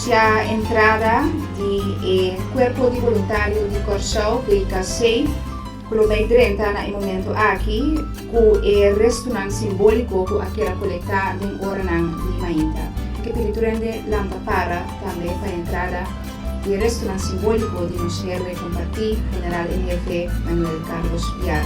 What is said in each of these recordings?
anunciar a entrada do Corpo de Voluntário de Corsau, PKC, que vai direita no momento aqui, com o restaurante simbólico que aquela coleta de Oranan de Mainta. Que periturende lanta para também para a entrada do restaurante simbólico de nosso héroe compartir, General em Jefe Manuel Carlos Piar.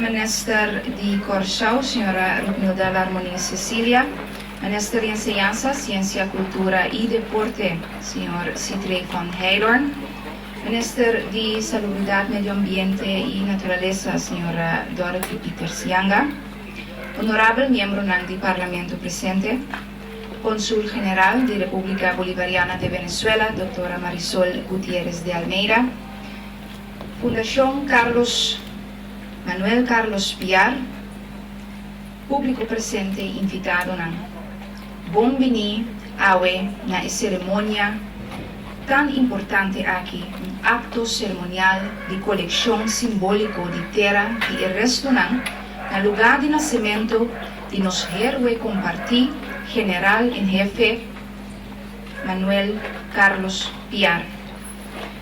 Minister de Corsau, señora Rupnilda Larmonia Cecilia, Minister de Enseñanza, Ciencia, Cultura y Deporte, señor Citre van Heijlorn, Minister de Salubridad, Medio Ambiente y Naturaleza, señora Dorothy Peters Yanga, Honorable miembro del Parlamento presente, Cónsul General de República Bolivariana de Venezuela, doctora Marisol Gutiérrez de Almeida, Fundación Manuel Carlos Piar, público presente invitado na bom-vindo na cerimônia tan importante aqui, acto cerimonial de colección simbólico de terra e restaurante no lugar de nascimento de nosso héroe compartir, General em Jefe Manuel Carlos Piar.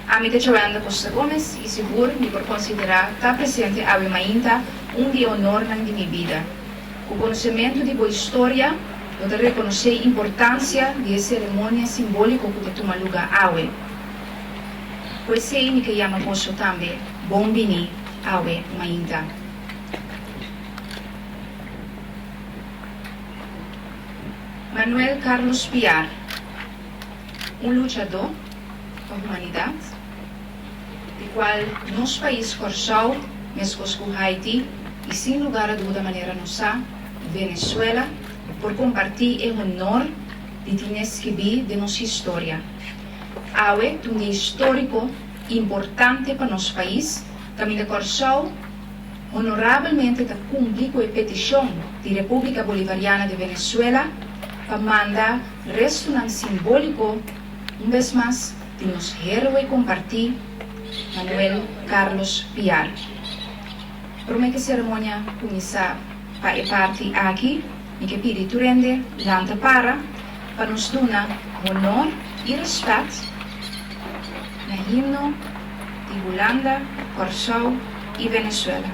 A mim, Joana Costa Gomes, e seguro me por considerar estar presente a Mainta dia honor na minha vida. O conhecimento de boa história, eu te reconhecer a importância de cerimônia simbólica que toma lugar awe. Pois sei me que chama posso também bom-vindo awe Mainta. Manuel Carlos Piar, lutador da humanidade, de qual nosso país Corsau, mesmo com Haiti, e sem lugar a dúvida maneira nossa, Venezuela, por compartilhar o honor de escrever de nossa história. Awe, um dia histórico importante para nosso país, também de Corsau, honoravelmente está cumprir com a petição da República Bolivariana de Venezuela para mandar restaurante simbólico, vez mais, de nosso héroe compartir, Manuel Carlos Piar. Para que a cerimônia começar para parte aqui, e que Espírito rende, lanta para nos dar honor e respeito no himno de Holanda, Corsau e Venezuela.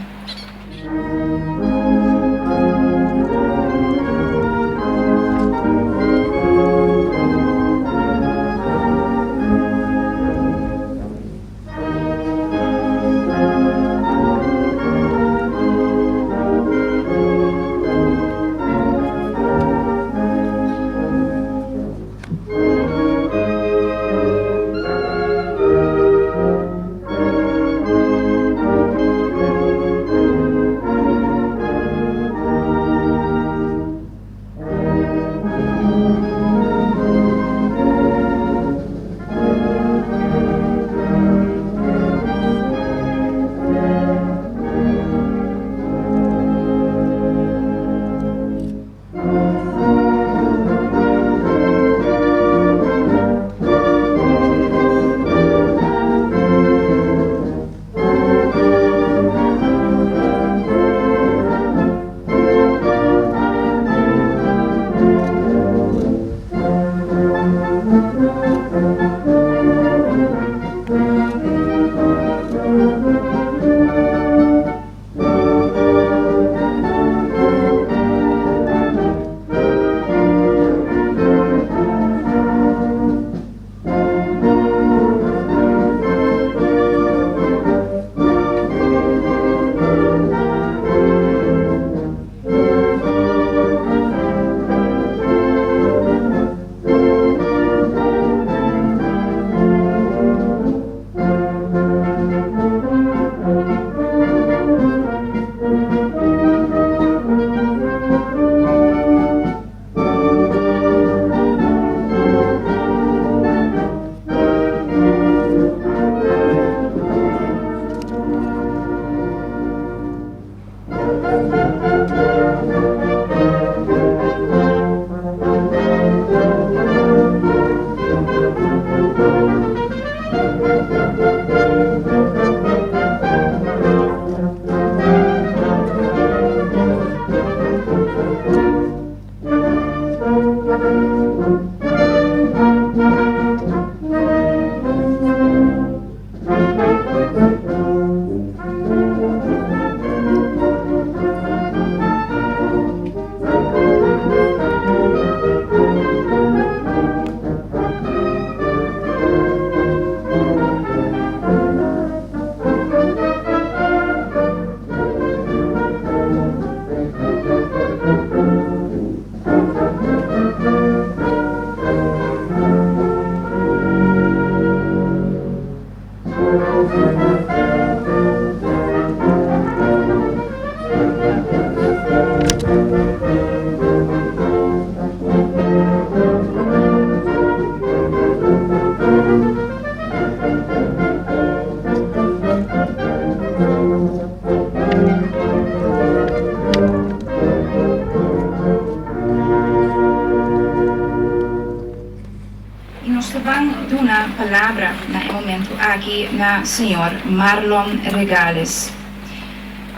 Nós vamos dar uma palavra no momento aqui na Sr. Marlon Regales.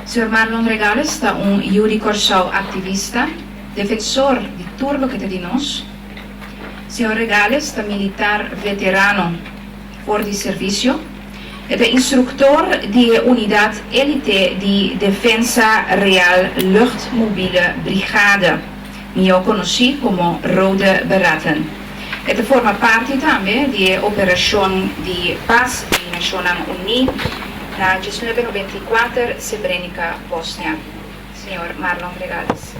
Sr. Marlon Regales é Yuri Corsau ativista, defensor de tudo que de nós. Sr. Regales é militar veterano fora de serviço. É instructor de unidade elite de Defensa Real Luchtmobiele Brigade, que eu conheci como Rode Beraten. Ele forma parte também da Operação de Paz das Nações Unidas na 1994 Srebrenica, Bósnia. Sr. Marlon Regales.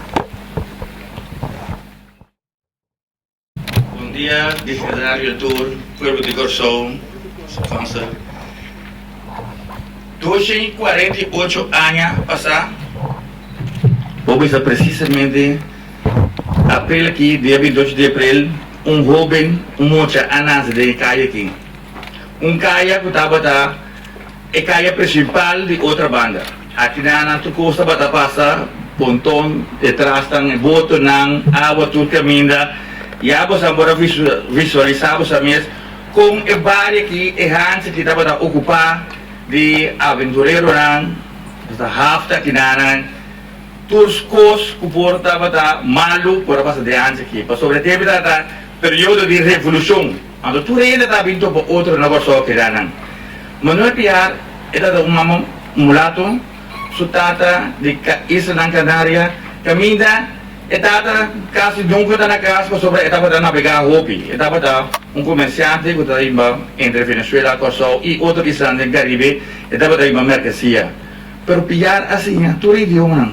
Bom dia, diretor, Pueblo de Corsau, França. 248 anos passaram, vamos precisamente abril aqui, dia 22 de abril, jovem, moça, anás de caia aqui. Caia que estava a caia principal de outra banda. Aqui na costa bata passa, pontão, detrás tem boto nang, água tudo caminha. E a você agora visualizamos a mesma com a barra aqui, a Hans que estava a ocupar de aventureiro nang, esta hafta aqui na todos os que portava da malu por passar de Hans aqui. Para sobre tempo da período de revolução, quando tudo ainda está vindo para outro negócio que na Manuel Piar era mulato, sutata de Isla Canaria, caminha. Etapa kasi nunca na casa sobre etapa da navegar hopi etapa da comerciante que está entre Venezuela, Corsau e outro isla do Caribe etapa da mercancia. Pero pillar assim tudo idioma.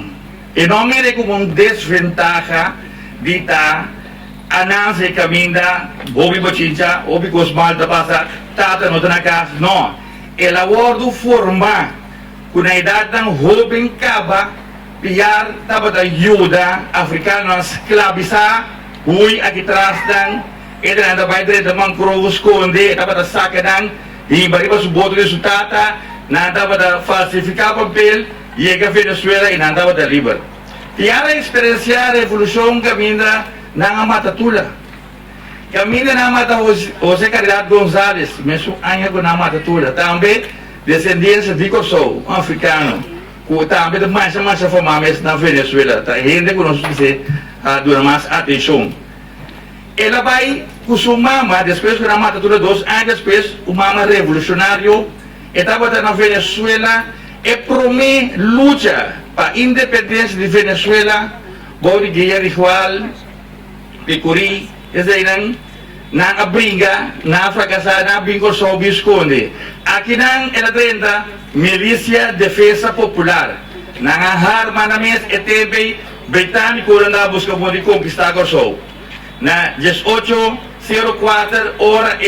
E não é como desventaja de ta ananse caminha bobi bochincha obi cosmal da passa tata no na casa não. El abordo forma com a idade da jovem caba piar dapat ajuda africana esclavizar hui aqui atrás dan eda anda baidre da mangrove esconde dapat saca dan e bariba suboto resultata na dapat falsificar papel e a Venezuela e na dapat liber piar a experienciar revolução caminha na mata tula caminha na mata José Caridad González mesmo anya ko na mata tula também descendência de Corsau africano também de mais formadas na Venezuela, tá? Gente que nós precisa dar mais atenção. Ela vai com sua mama, depois que ela mata todos 2 anos depois, o mama revolucionário, estava na Venezuela e promete luta para a independência de Venezuela, bom guerra igual, picuri, na briga, na fracassada, na bingo só bisconde. Aqui ela tenta milícia defesa popular. Na armamento ETB britânico anda busca de conquistar Corsau. Na 18:04 hora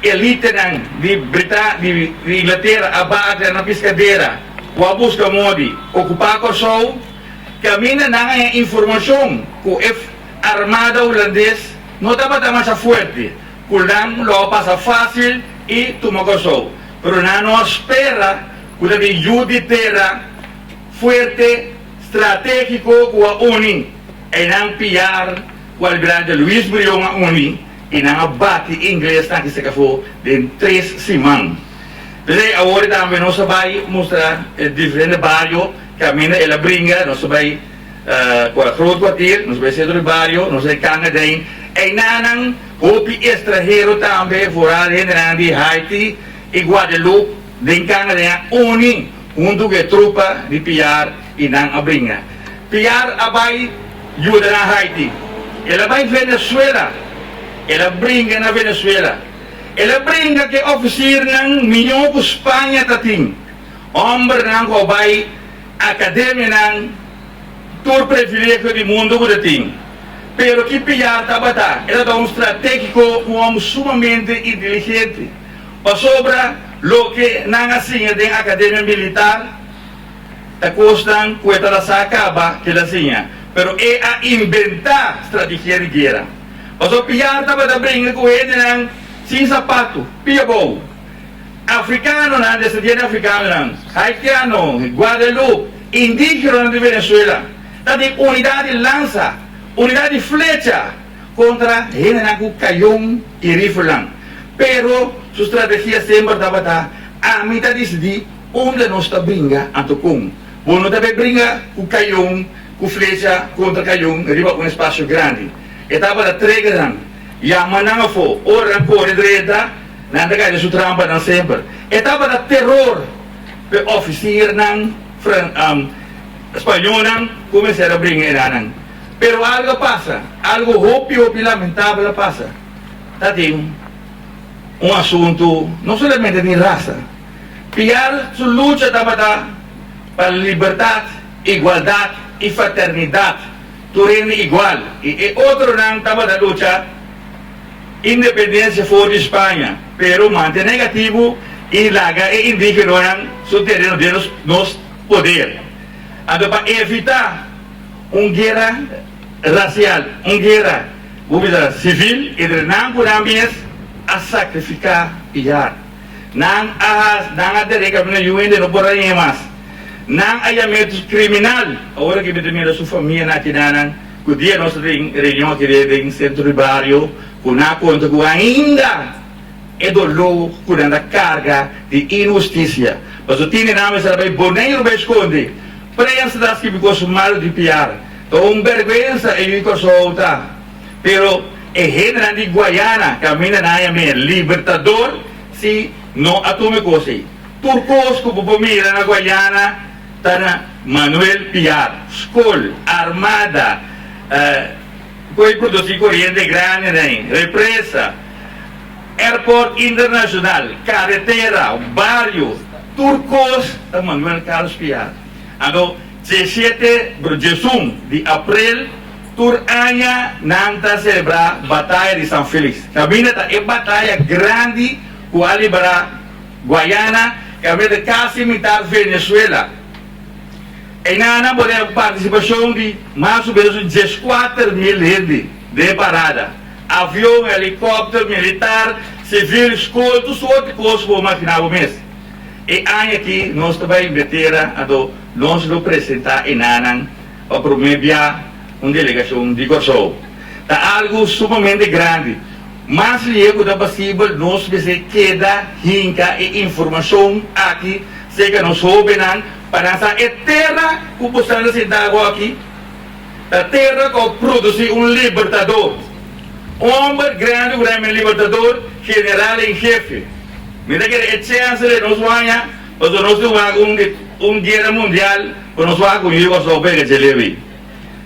elite de Inglaterra abate na piscadeira. O busca modi ocupar Corsau. Caminha na informação que o armada holandês não estava mais forte, kulang lo passa fácil e toma Corsau. Pero não espera que a juditeira forte, estratégico com a Uni, e não piar com o grande Luís Brilhão a Uni, e não abate inglês na que se cafou de 3 semanas. Daí agora também nós vai mostrar diferentes bairros, caminha ela brinca, nós vai com a Groot Kwartier, nós vai ser do bairro, nós vai Canadá. E nanang hopi estrangeiro também fora de Haiti e Guadeloupe de Canadá uni que tropa de piar e não abringa. Piar abai ajuda na Haiti. Ela vai Venezuela. Ela brinca na Venezuela. Ela brinca que oficial ng milhão ko Espanha tating. Hombre nang ko vai academia nang tour privilégio do mundo ko tating. Pero que pillar tabata era estratégico, homem sumamente inteligente. Para sobra lo que não assim de academia militar, a costa cuesta la sacaba que la sinha. Pero é a inventar estratégia de guerra. Para so pillar tabata brinca com ele nang sin sapato, piabou. Africano na descendente africano nang, haitiano, Guadeloupe, indígena de Venezuela. Tadi unidade lança. Unidade de flecha, contra henang kayong irifulang. Pero su estrategia sempre dapat a mitad di onde nós está brinca antukung. Bono tabe brinca ku kayong ku flecha contra kayong riba un espaço grande. Etapa da tregeran. Ya mananga fo ora corre dreta nanda kaya su trampa nan sempre. Etapa da terror pe officer ng espanhol nang começar a brincar eranang. Pero algo pasa, algo hopi lamentável pasa. Tating um assunto não somente de raça. Piar sua luta para a liberdade, igualdade e fraternidade. Turin igual. E outro não estava da luta independência fora de Espanha. Pero mantém negativo e laga e indica no terreno de nos poder. Ando para evitar guerra racial, guerra civil, e não podemos a sacrificar piar. Não a derega na UN não pode mais. Não há medos criminal. Agora que me demanda sua família na tinanan, que o dia nossa reunião aqui em centro de barrio, com na conta que ainda é dolor com a carga de injustiça. Mas o time não vai bem boneiro vai esconder. Prensa das que ficou mal de piar. Então, vergüenza e ficou solta. Pero e general de Guayana camina na me libertador si no atume cosi. Turcos como pomira na Guayana tana Manuel Piar, Skol, Armada, poi produci corriente grande represa, airport internacional, carretera, barrio, Turcos ta Manuel Carlos Piar. Ano 17 de abril Turanya nanta celebrar Batalha de São Félix. Camina é batalha grande com a libera Guayana, camina quase militar Venezuela. E na poder participação de mais ou menos 14 mil gente de parada. Avião, helicóptero, militar, civil, escola, tudo outro coisa para imaginar o mês. E aqui nós também vetera nós nos apresentar em Anang para promover uma delegação de Kosovo. Está algo sumamente grande. Mas liego da possível nós você queda hinca e informação aqui, sei que nós souberam para essa terra que possamos sentar aqui, a terra que produz libertador, homem grande libertador, general em chefe. Me dá que é chance de nós ganhar, mas nós temos guerra mundial, para nós ganhar com o Kosovo que se leve.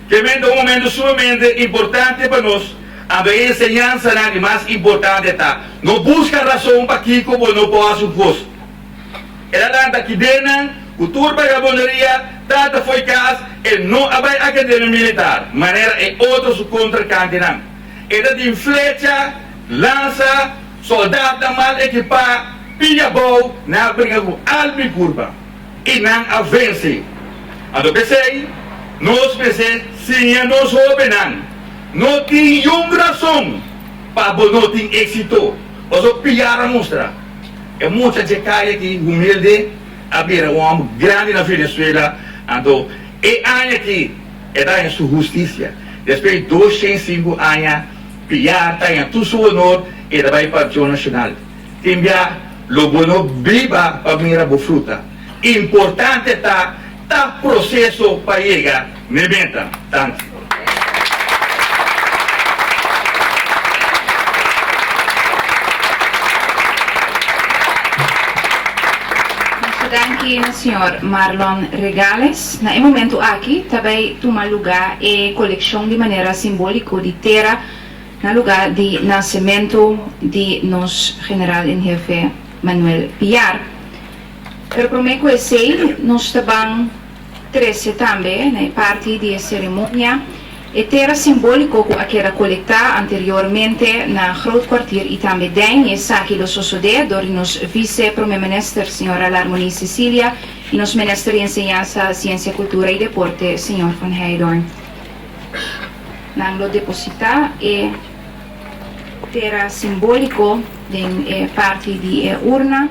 Que é um momento sumamente importante para nós. A enseñanza nada mais importante está. Não busca razão para que como não possa posto. Ela tanta que dena, o turba gaboneria, tanta foi caso, ele não abai academia militar, maneira é outros contra cantinam. Ela tem flecha, lança, soldado mal equipado, pilha bom, na briga com almi curva e não avance. Então pensei, nós pensei, sim, nós obenang. Não tem nenhuma razão para não ter êxito. Mas o pior a mostra. É muita gente que humilde, abrir um homem grande na Venezuela. Então, é aqui, é da sua justiça. Depois de 205 anos, pior tem todo o seu honor e vai para o nacional. Também, o bono viva para mirar a fruta. Importante está o processo para chegar na meta. Tanto. Danke na Sr. Marlon Regales. Na momento aqui também toma lugar a coleção de maneira simbólica de terra no lugar de nascimento de nosso general em jefe Manuel Piar. Pero por me conhecer, nós também 13 também, na parte da cerimônia, e terra simbólico que era coletada anteriormente na groot kwartier e também tem essa aqui do suceder door nos vice-primeiro-ministro senhora Larmonie Cecilia e nos ministro de Enseñanza, Ciência, Cultura e Deporte senhor Van Heydorn. Nang lo deposita e terra simbólico de parte de urna.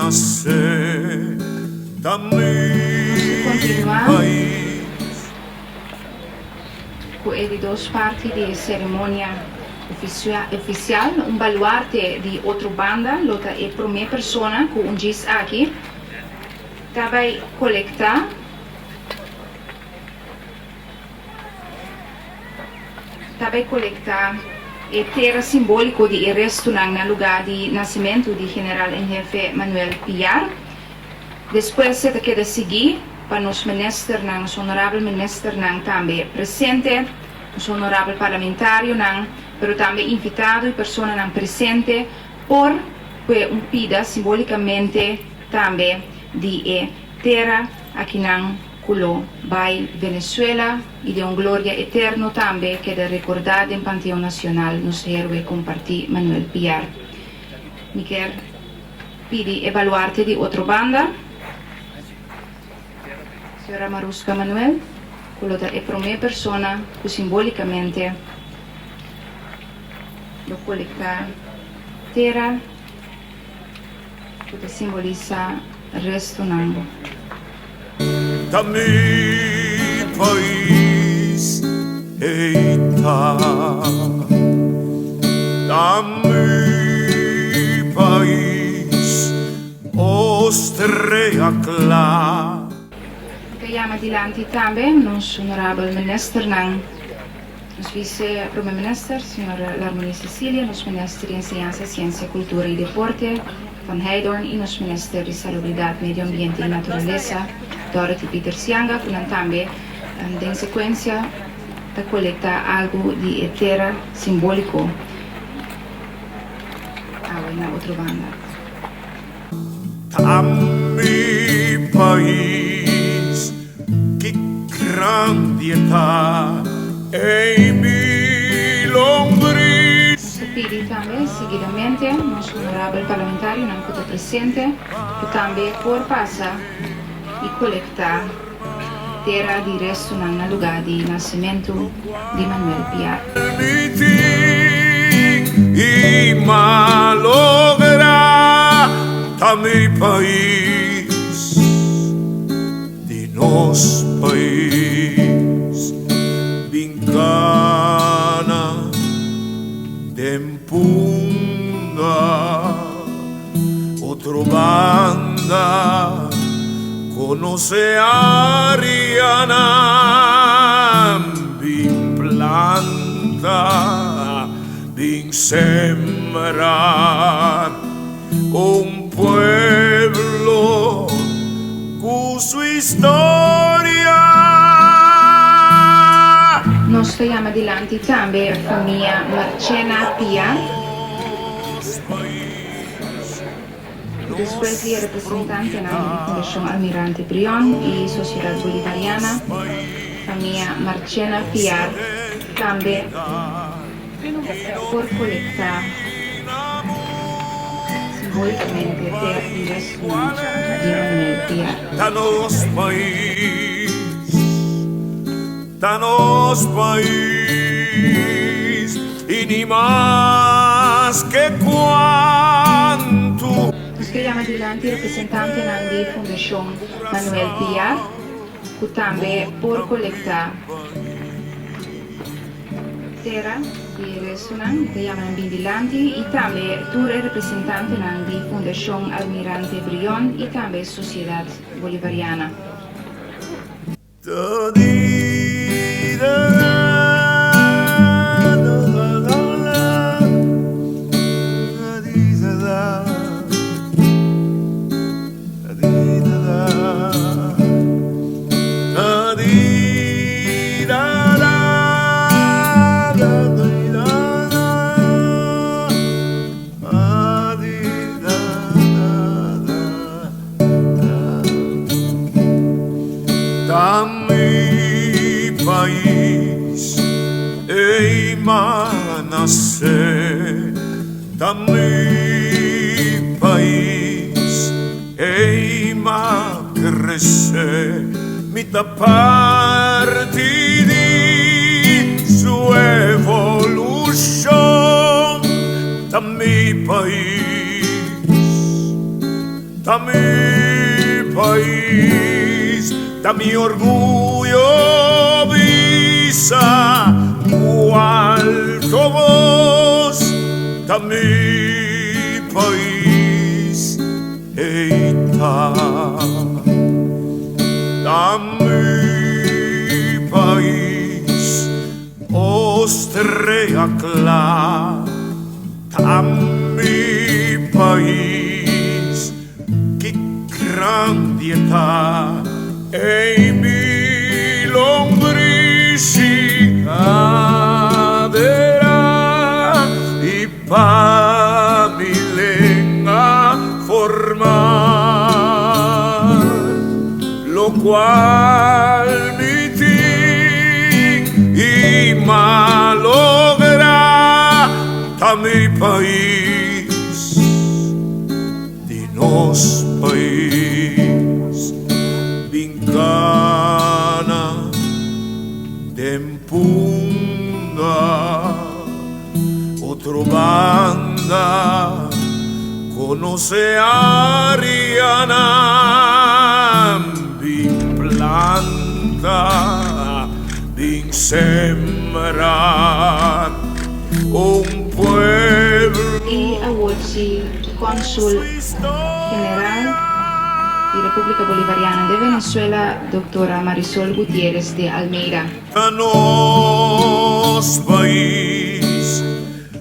nacer da mi continuar país. com ele duas partes de cerimônia oficial, baluarte de outra banda, lota é a primeira pessoa com diz aqui, vai coletar a terra simbólico de arresto no lugar de nascimento de general em jefe Manuel Piar. Depois se queda seguir para nos minister, nos honorável minister também presente, nos honorável parlamentário, pero também invitado e pessoa presente por pida simbolicamente também de terra aqui culo vai Venezuela e de glória eterno também que é recordada em Panteão Nacional nos heróis compartir Manuel Piar. Me quer pedir evaluarte de outra banda. Senhora Marusca Manuel, culo é a primeira pessoa que simbolicamente lo colectar terra que simboliza resto da mi país, eita, da mi país, Ostrea clara. Chiama dilanti também nos honorável minister nos vice-primeiro-minister, Sr. Larmoni Cecília, nos minister de Ciência, Ciência, Cultura e Deporte, Van Heidorn, e nos minister de Salubridade, Medio Ambiente e Natureza, Dorothy Peter Sianga, que também, em sequência, da coleta algo de terra simbólico na outra banda. A mi país, que grandietà e mi lombriz. Se pede também, seguidamente, nosso honorável parlamentário, não está presente, que também por passar e coletar terra de resto no lugar de nascimento de Manuel Piar. E malogra a mi país, de nos país, vincana d'empunga, otro banda, conoce Ariana, bin planta, bin sembrar un pueblo con su historia. Nós stiamo avanti também a família Marcena Piar. Depois ele é representante na Fundação Almirante Brion e Sociedade Bolivariana. Família Marcena Piar também por coletar simbolicamente terra de responsa de Manuel Piar. Da nos país, y ni más que cuanto. Nós queremos adelante representante da Fundação Manuel Piar, que também por coletar terra di Resunan, che chiamano Bindilanti, e também tu representante da Fundação Almirante Brion e também Sociedade Bolivariana. Da mi país, ei nascer, da mi país, ei crescer, mita parte di su evolution, da mi país, da mi país, da mi orgullo visa, alto voz, da mi país, eita, da mi país, estrella clara, da mi país, che grandietà, e mi lombrici cadera, i pa mi lenga formar, lo cual mi ting y malogra a mi país, di nos país, vincana d'empunga, otro banda, conoce Ariana, bin planta, bin sembra, un pueblo. Y awardsi Cónsul General de República Bolivariana de Venezuela, doctora Marisol Gutiérrez de Almeida. A nos país,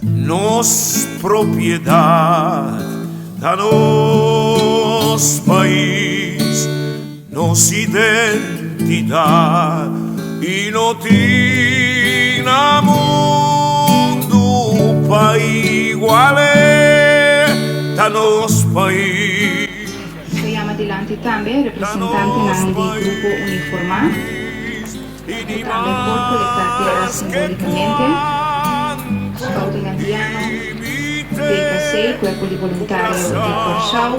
nos propiedad, a nos país, nos identidad, y no tiene mundo pa' iguale, a nos país. Se llama Dilanti también, representante del grupo uniformado, también por colectar tierras simbólicamente, Scouting Andiano, BKC, Cuerpo de Voluntario de Corsau,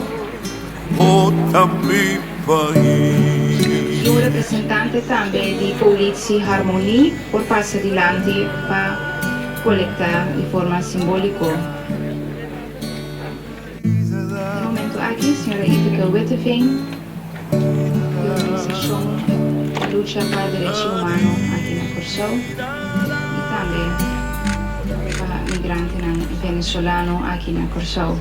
Mi país. y un representante también de Polizi Harmonie por pasar adelante para colectar de forma simbólica. De momento aquí, señora Ithaca Witteveen, de Organización de Lucha para el Derecho Humano aquí en Corsau, y también para migrantes venezolanos aquí en Corsau.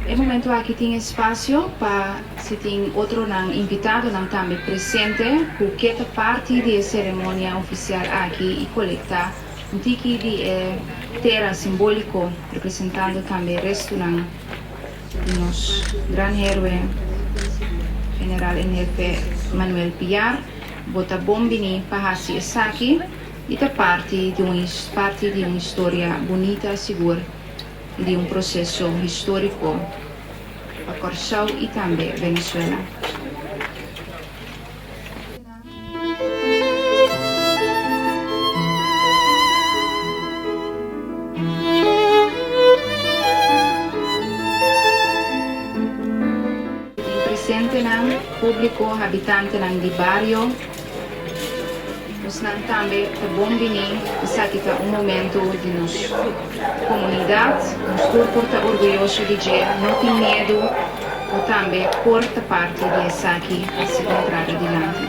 El momento aquí tiene espacio para si tiene otro invitado también presente, cualquier parte de ceremonia oficial aquí y colectar un tiki de tierra simbólico representando también el resto de los gran héroe general en jefe Manuel Piar, bota bombini para así aquí y de parte de una historia bonita, segura, de un proceso histórico a Corsau y también Venezuela. Presente el público habitante del barrio, nos también bombini, que un momento de nuestra comunidad, nos porta orgulloso de que no tiene miedo, o también porta parte de esa aquí a se encontrar adelante.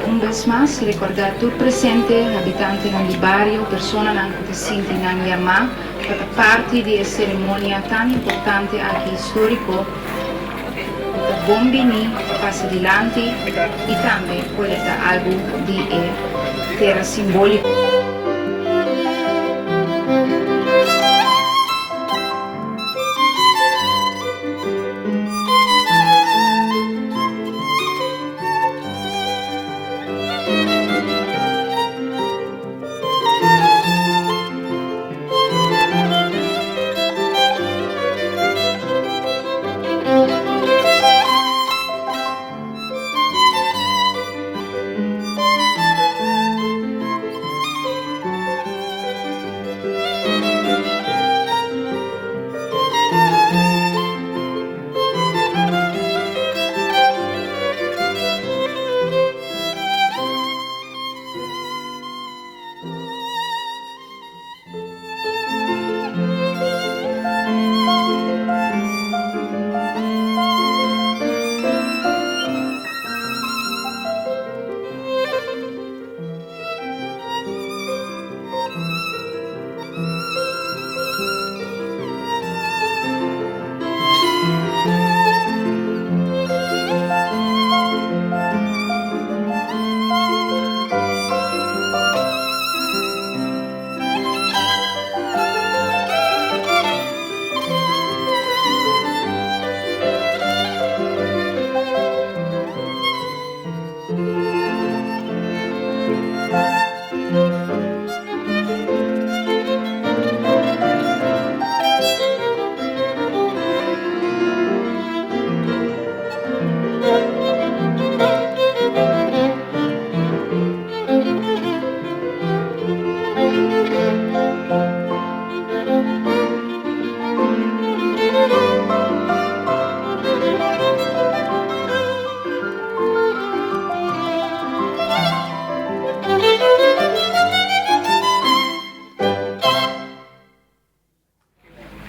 Un vez más, recordar tu presente, habitante del barrio, persona que te siente en llamar, parte de esta ceremonia tan importante aquí histórico, bombini, pasa adelante y también colecta algo de tierra simbólica.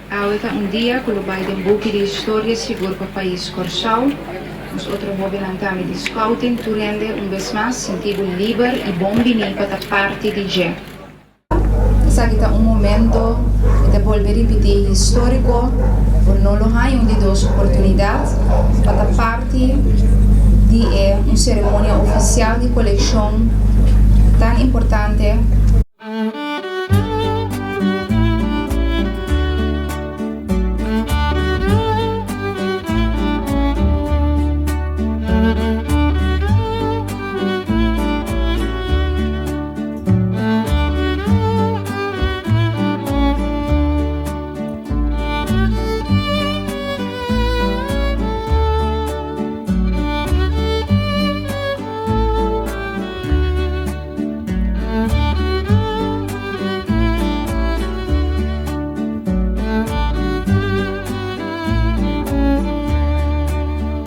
Ahorita un día con lo Biden buki de historia seguro para país Corsau. Nosotros mobilantami di scouting tu rende un vez más sentido libre y bombini para parte di G. Quizá kita un momento de volver a repetir histórico, por no lo hay un de dos oportunidades para parte de una ceremonia oficial de colección tan importante.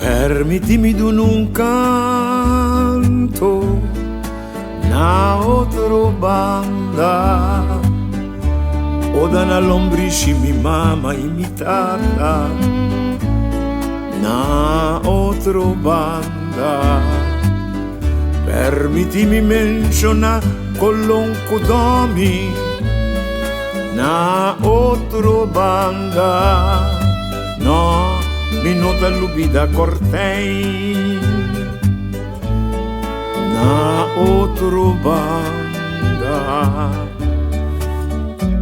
Permitimi d'un un canto, na otro banda, o da na lombrici mi mama imitata, na otro banda. Permitimi mencionar colonco domi, na otro banda, no. Mi nota lubida cortei na otro banda.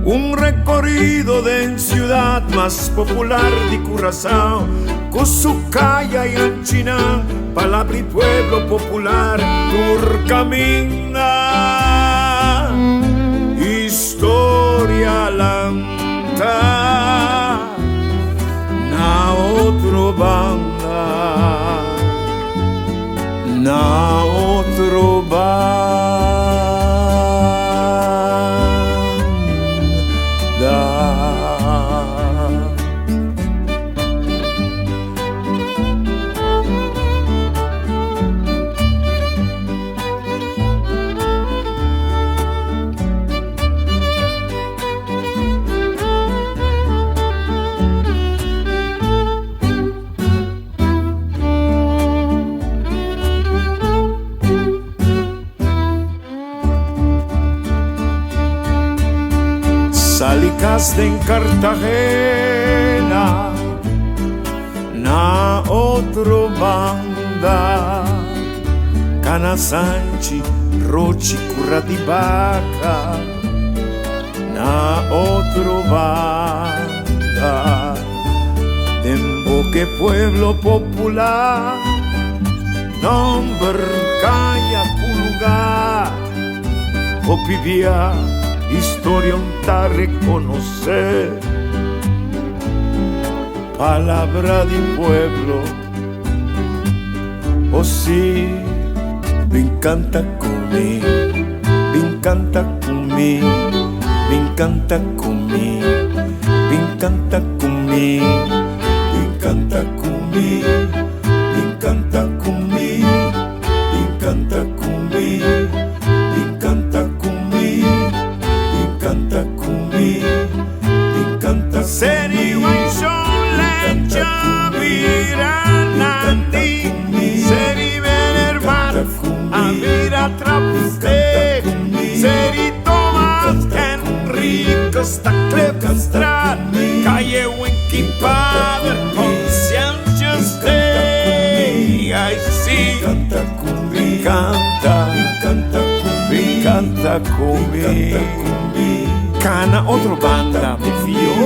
Un recorrido de ciudad más popular de Curazao, con su calle y anchina, palabra y pueblo popular, tur camina, historia lanta. Na otro banda, na otro banda. Salicaste en Cartagena, na otro banda, Cana Sanchi, Rochi, Curra di Vaca, na otro banda, Demboque pueblo popular, nombre calla lugar, Opivia, historia un ta reconocer, palabra de pueblo, oh sí, me encanta comer, me encanta comer, me encanta comer, me encanta comer, me encanta comer, me encanta comer, me encanta comer, me encanta comer, me encanta comer, me encanta seri lecha viranandi seri venerman amira trapste seri Thomas Enrico Stacklebstrad calle Winkipader Conscience Day I see me encanta comer Cana otro banda mi fio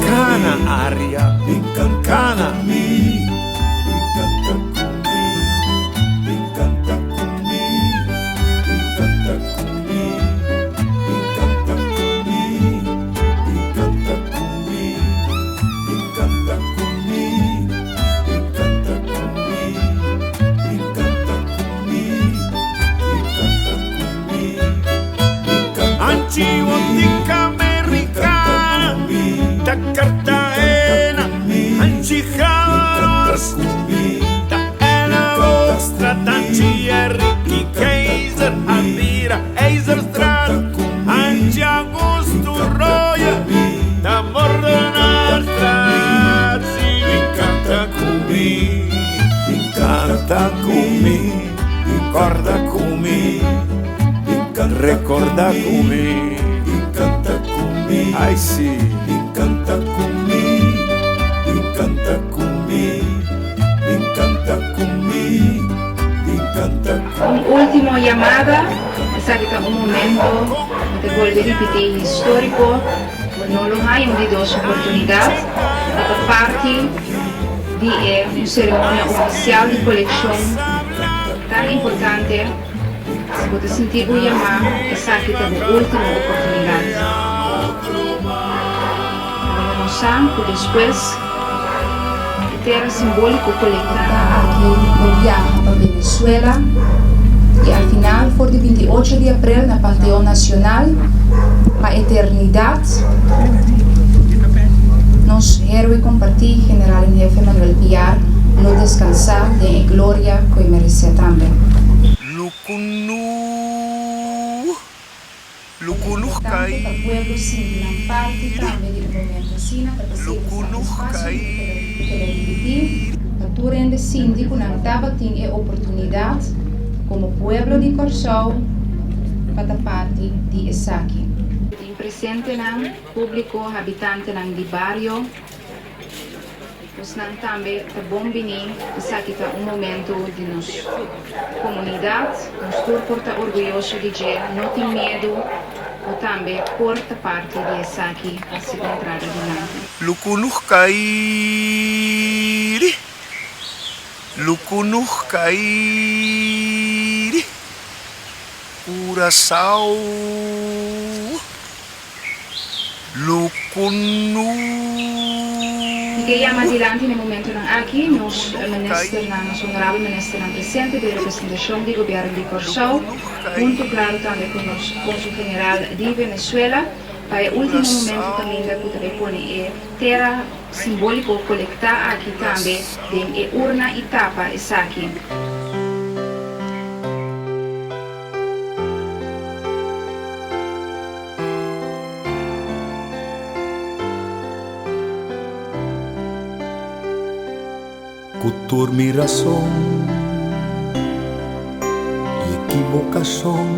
Cana aria Cana Chihuahua americana, ta Cartagena, Anchijados, ta Ena Vostra, Tanchia, Ricky Kaiser, Adira, Eiserstrad, Anchi Augusto Roya, ta Mordonastra, si mi canta comigo, ricorda comigo, recorda comigo, canta comigo, ai sì, canta comigo, canta comigo, canta comigo, canta comigo. Último llamada, esa que un momento de volver a repetir histórico, no lo hay de dos oportunidades, a parte de una ceremonia oficial de colección tan importante. Se puede sentir un llamado, esa que es la última oportunidad. Vamos a después ter simbólico colectada aqui no viaje para Venezuela e al final for de 28 de abril na Panteão Nacional para a eternidade nos héroe compartir general em jefe Manuel Piar no descansar de glória que merece também. Lucunuh Para kai, o pueblo sim, na parte também de momento assim, para que a rende síndico não estava tendo a oportunidade como pueblo de Corsão para parte de Esaki. Em presente não público habitante não de barrio, os não também a bom venir, Esaki está momento de nos comunidade, nos porta orgulhoso de dizer, não tem medo, ou também porta parte de Esaki a se encontrar adiante. Lucunuh cair, Curaçao, E que mais adiante no momento aqui, nos honorável ministro presente de representação do governo de Corsão, junto claro também com o cônsul general de Venezuela, para o último momento também da que pone terra simbólico colectar aqui também de urna e tapa essa aqui. Cultura, mi razón y equivocación,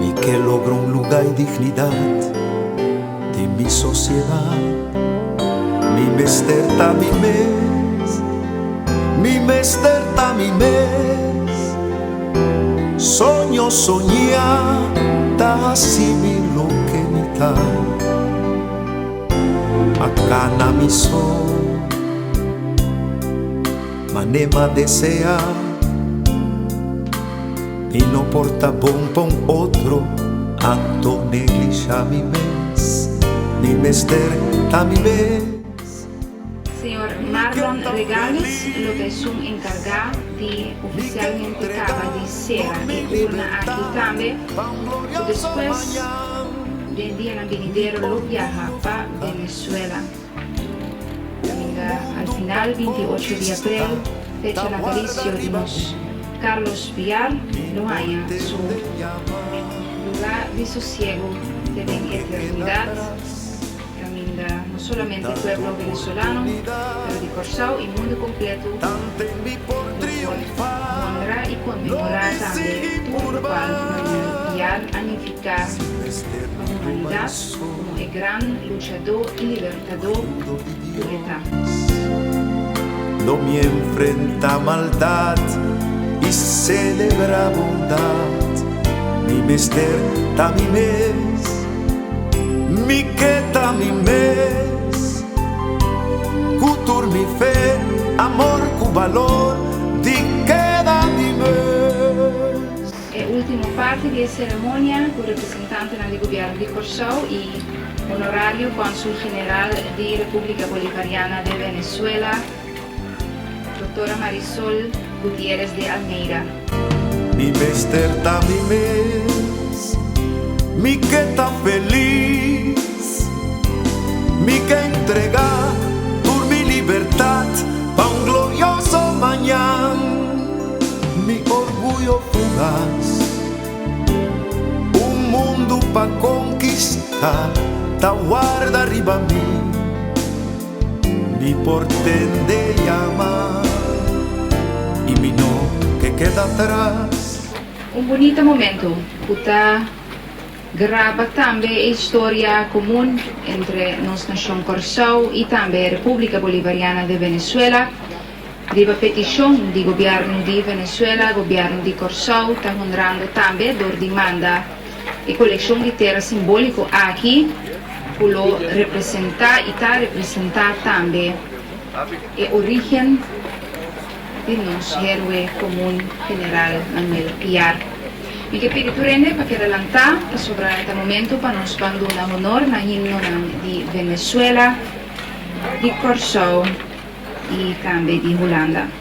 mi que logro un lugar y dignidad de mi sociedad, mi mesterta mi mesterta mi mes, soño soñar, ta lo que me da, acá na mi sol. Manema desea y no porta bom otro acto negligia mi mester a mi mes. Señor Marlon Regales, lo que es un encargado de oficialmente acaba de cera de urna aquí también, y después del día en venidero lo viaja para Venezuela. Al final, 28 de abril, fecha natalicio de los Carlos Piar, lo haya su lugar de sosiego de la eternidad, caminda no solamente el pueblo venezolano, pero de Corsão y el mundo completo, honrar y conmemorar también todo lo cual Manuel Piar significa la humanidad como el gran luchador y libertador poeta. No me enfrenta maldad y celebra bondad, mi mester ta mi mes, mi que ta mi mes, cultur mi fe, amor cu valor, di queda mi mes. E ultima parte di ceremonia con representante del governo di Corsão e onorario cónsul general di República Bolivariana de Venezuela, doctora Marisol Gutiérrez de Almeida. Mi mester ta mi mes, mi que tá feliz, mi que entregar por mi libertad pa un glorioso mañana, mi orgullo fugaz, un mundo pa conquistar, ta guarda arriba mí, mi porten de llamar y mi no que queda atrás. Un bonito momento, puta graba também a história comum entre nossa nação Corsau e também a República Bolivariana de Venezuela. Riva petição do governo de Venezuela, governo de Corsau, está honrando também a demanda e coleção de terra simbólico aqui, por representar e está representar também a origem de nosso herói comum general Manuel Piar. Mi che per rende pa che relantà e sopra il momento pa nos bando una honor na himno di Venezuela, di Corsau e tambe di Holanda.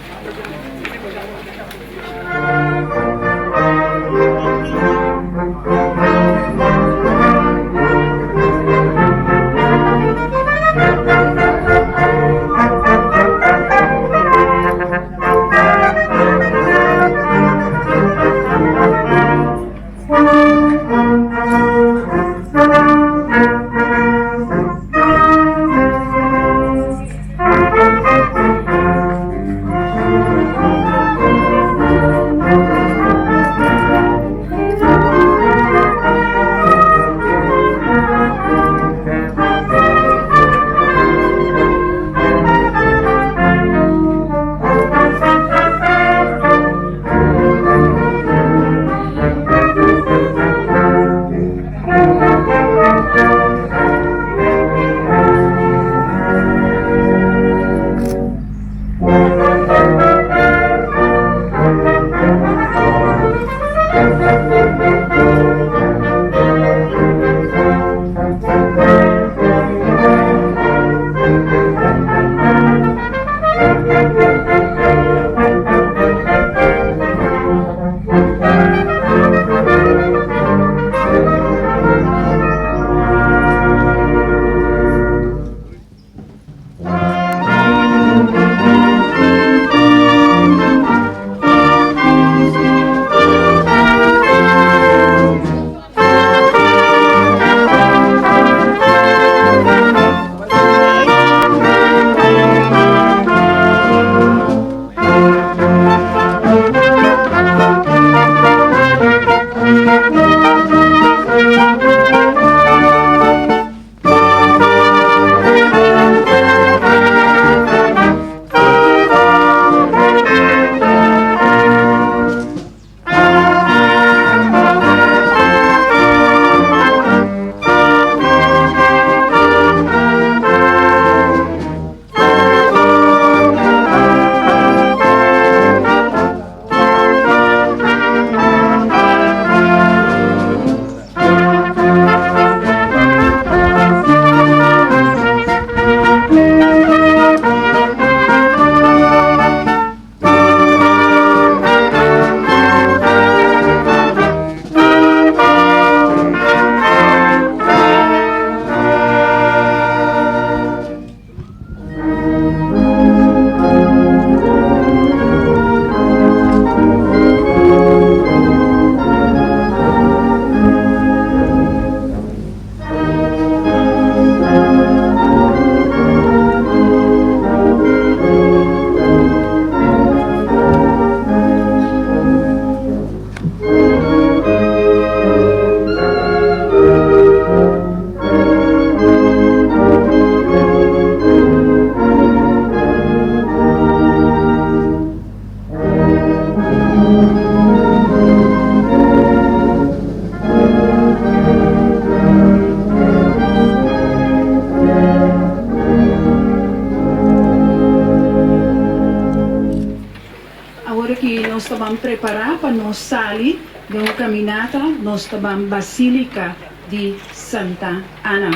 stavamo preparando per nos sali di una camminata, nos stavamo Basilica di Santa Ana.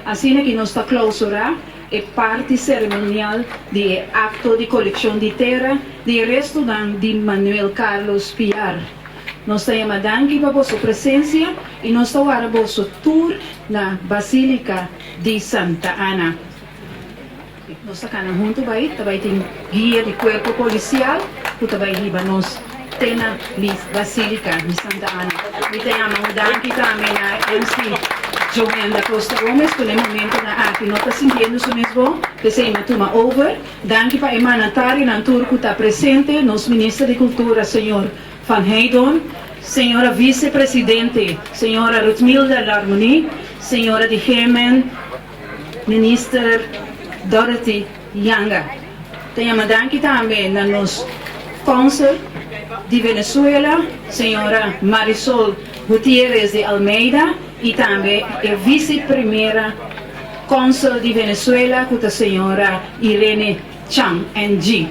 Assim que nos está clausura e parte cerimonial de acto de colección de terra de resto di Manuel Carlos Piar. Nós temos danke para sua presença e nós estamos agora o tour na Basílica de Santa Ana. Nós estamos juntos aí, também tem guia de corpo policial, que também riba nós temos na Basílica de Santa Ana. E temos danke também na MC Joanne da Costa Gomes, que no momento na aqui não está sentindo isso mesmo, que se toma over. Danke para a emanatária na tour que está presente, nosso ministro de Cultura, senhor Van Heydon, senhora vice-presidente, senhora Ruthmilda Larmoni, senhora de Gemen, minister Dorothy Yanga. Temos danke também na nosso cônsul de Venezuela, senhora Marisol Gutierrez de Almeida, e também a vice-primeira cônsul de Venezuela, que é a senhora Irene Chang NG.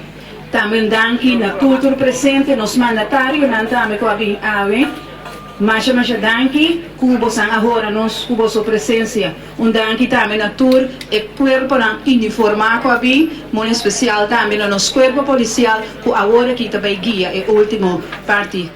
Também danke na cultura presente, nos mandatários, não também com a bem ave. Mas danke, cubo sang agora nos cubo sua presença. Danke também na tour e corpo na uniformado com a bem, muito especial também no nosso corpo policial, que agora que também guia é o último parte.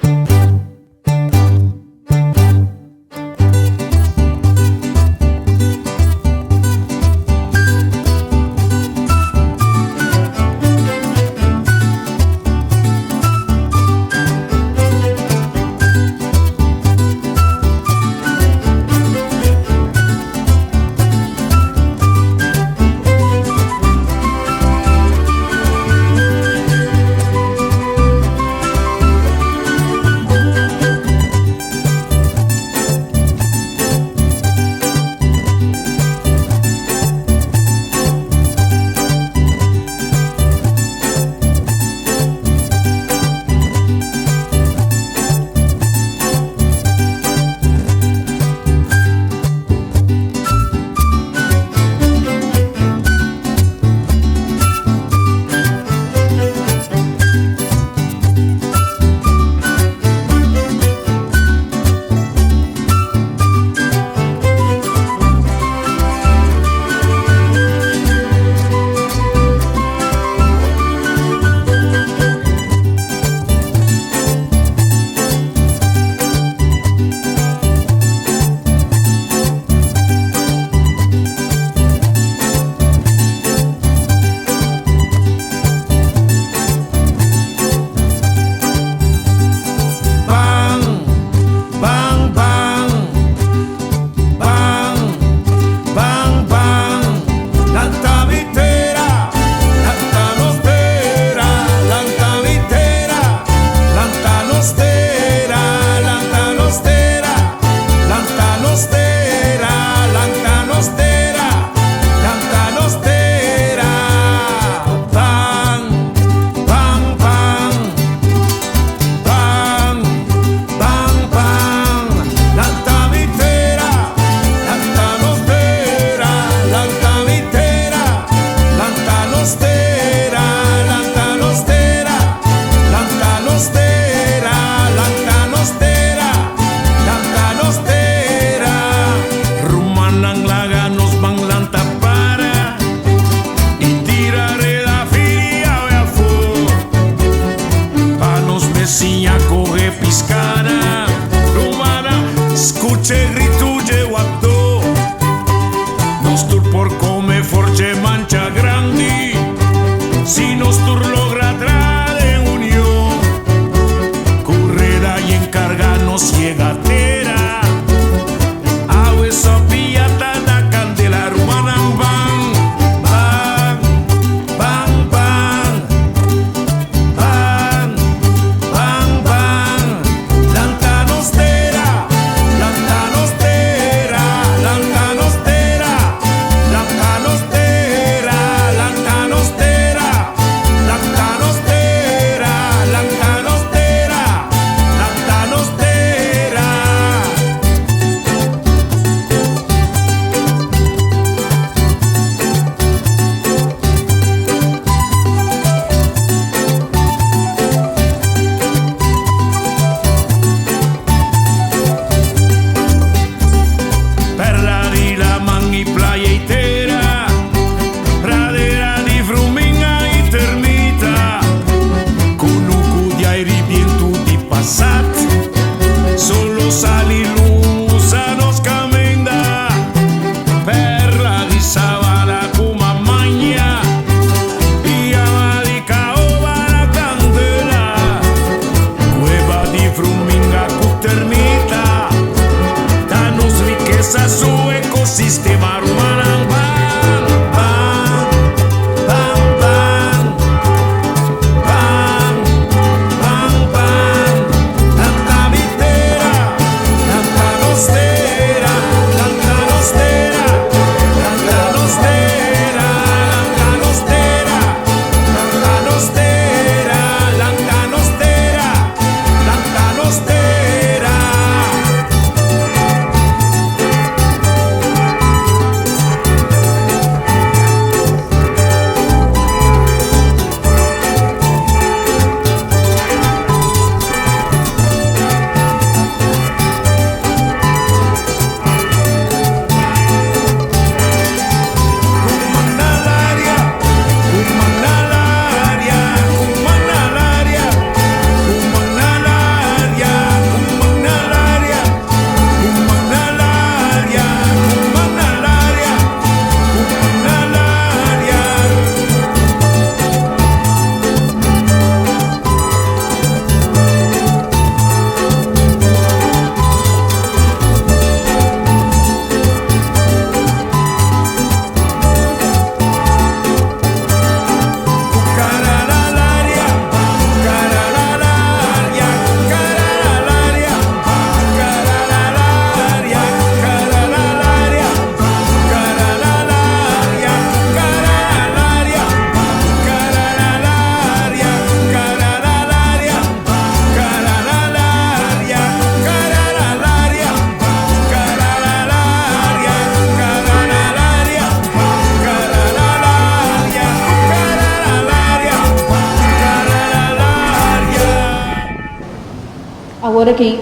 Agora que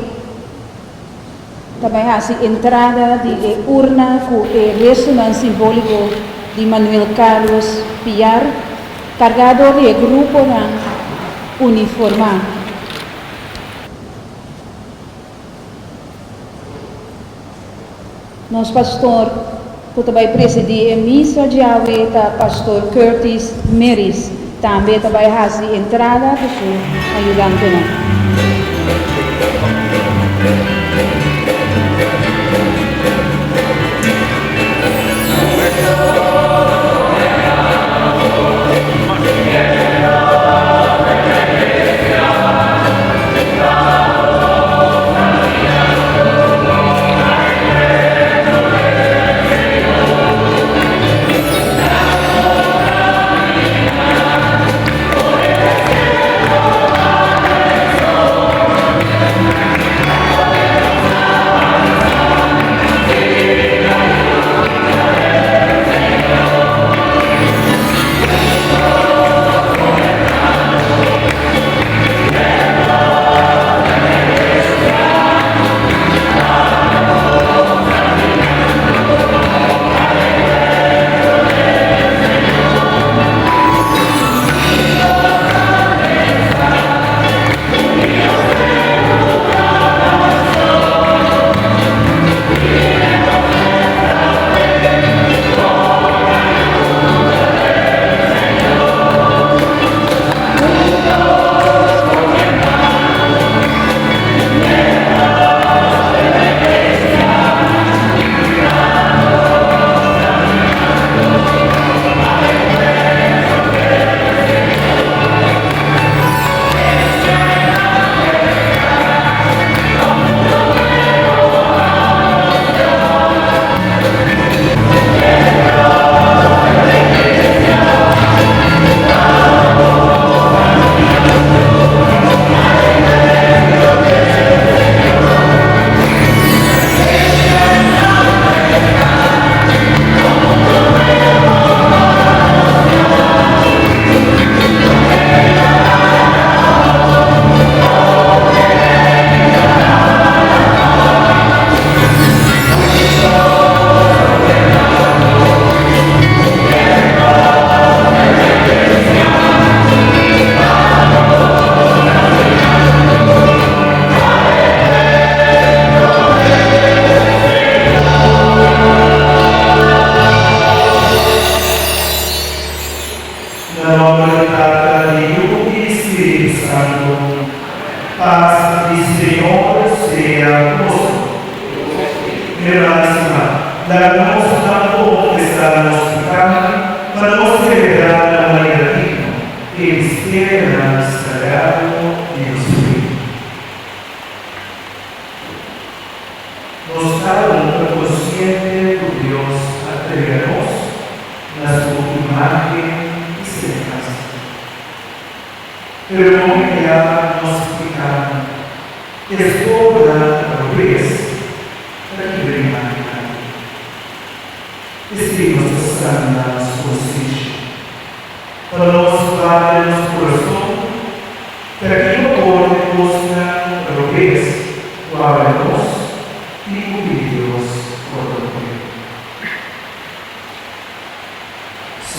também há a entrada de urna com o ressonância simbólico de Manuel Carlos Piar, cargador de grupo na uniformado. Nosso pastor, que também presidir a missa de Alveta, pastor Curtis Meris, também há a entrada de seu ajudante.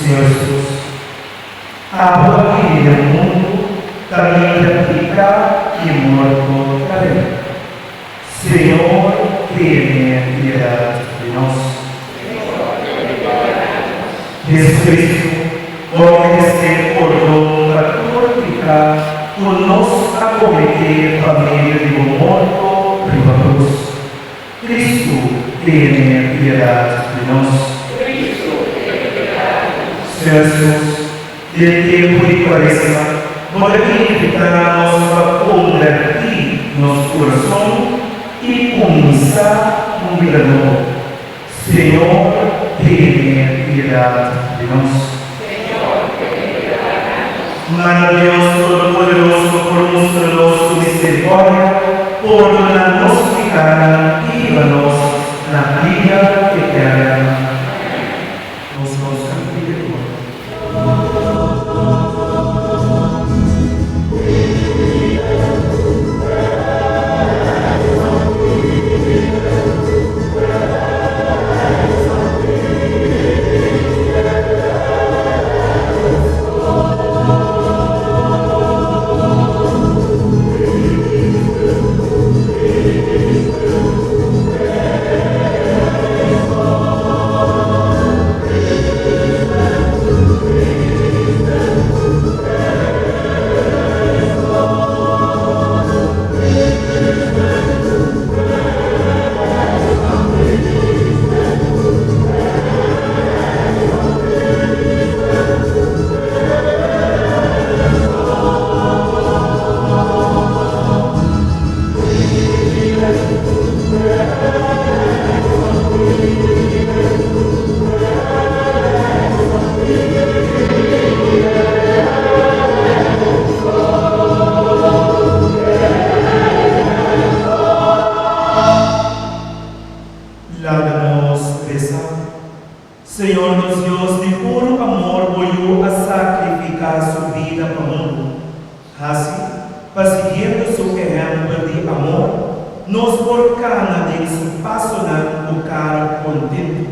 Senhor Jesus, amor que o mundo também pratica e morto também. Senhor, tenha piedade de nós. Jesus Cristo, obedece por dom para glorificar o nos acometer família de um morto pela cruz. Cristo, tenha piedade de nós. Senhor Jesus, de tempo de quaresma, magnificar nossa convertir nosso coração e começar um vida novo. Senhor, tenha piedade de nós. Mano Deus Todo-Poderoso, por mostrar-nos misericórdia, perdoa-nos pecado e livra-nos na vida eterna. siguiendo su ejemplo de amor, nos volcamos en su apasionado lugar contento,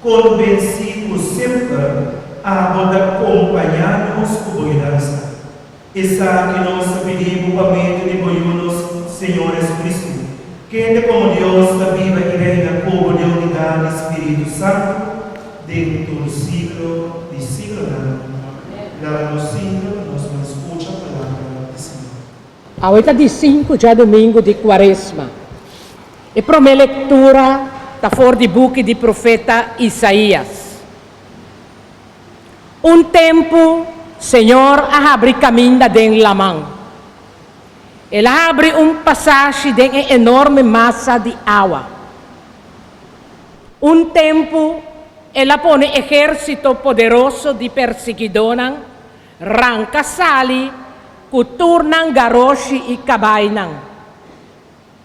convencidos siempre a poder acompañarnos con bonanza. Esa que nos pedimos por medio de buenos Señor Jesucristo, que como Dios la viva y reina como de unidad del Espíritu Santo, dentro del siglo de siglo. Glória ao Senhor, nós vamos escutar a palavra do Senhor. A 85 já domingo de Quaresma. E para minha leitura está fora do book do profeta Isaías. Tempo, Senhor abre caminho dentro da mão. Ele abre passagem de uma enorme massa de água. Tempo, ele põe exército poderoso de perseguidores, ranca sali, kuturnan garoshi e kabainan.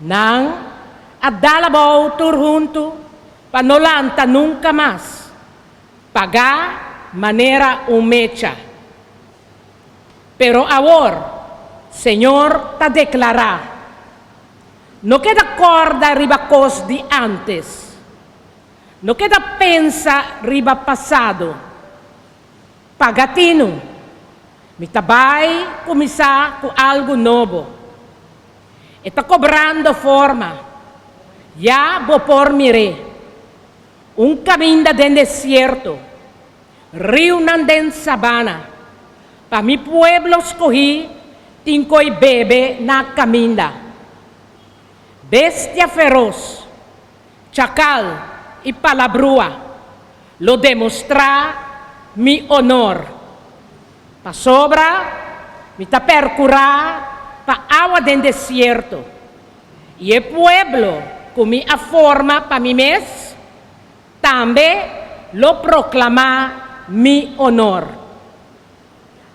Nang, adalabao turhunto, panolanta nunca mais. Pagar maneira mecha. Pero agora, Senhor ta declarar, não queda corda riba cos de antes, não queda pensa riba passado, pagatino, me vai começar com algo novo, está cobrando forma, já vou por mire, caminho dentro deserto, rio dentro sabana, para mi pueblo escolhi, tinco e bebe na caminda. Bestia feroz, chacal e palabrua, lo demostrar mi honor. Pa sobra, mi ta percurar pa agua den desierto. E el pueblo, com mi a forma pa mi mes, también lo proclama mi honor.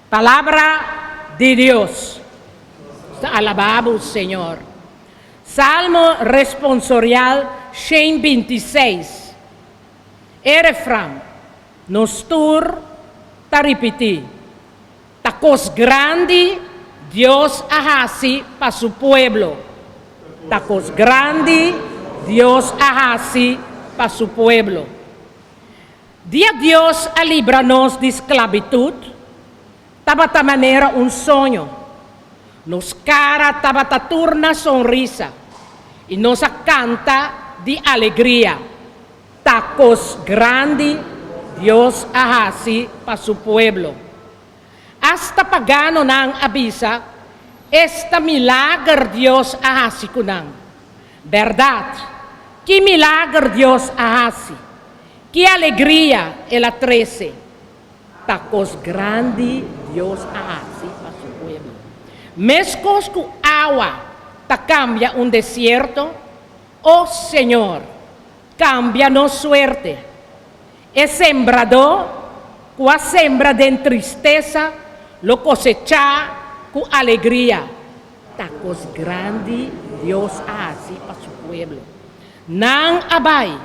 Palabra de Dios. Alabamos, Senhor. Salmo responsorial 126. Refrão. Nos tur ta repetir. Ta cos grande Dios hace para su pueblo. Ta cos grande Dios hace para su pueblo. Dia Dios a libra-nos de esclavitud. Tabata maneira sonho. Nos cara tabata turna sonrisa. E nos canta de alegria. Tacos grande Dios hace para su pueblo. Hasta pagano nang avisa, esta milagre Dios hace kunang. Verdad, que milagre Dios hace. Que alegria ela trece. Tacos grande Dios hace para su pueblo. Mescos con agua ta cambia desierto. Oh Señor, cambia-nos suerte. Es sembrador, con sembra de tristeza, lo cosecha con alegría. Tacos grande Dios hace para su pueblo. Nang abay,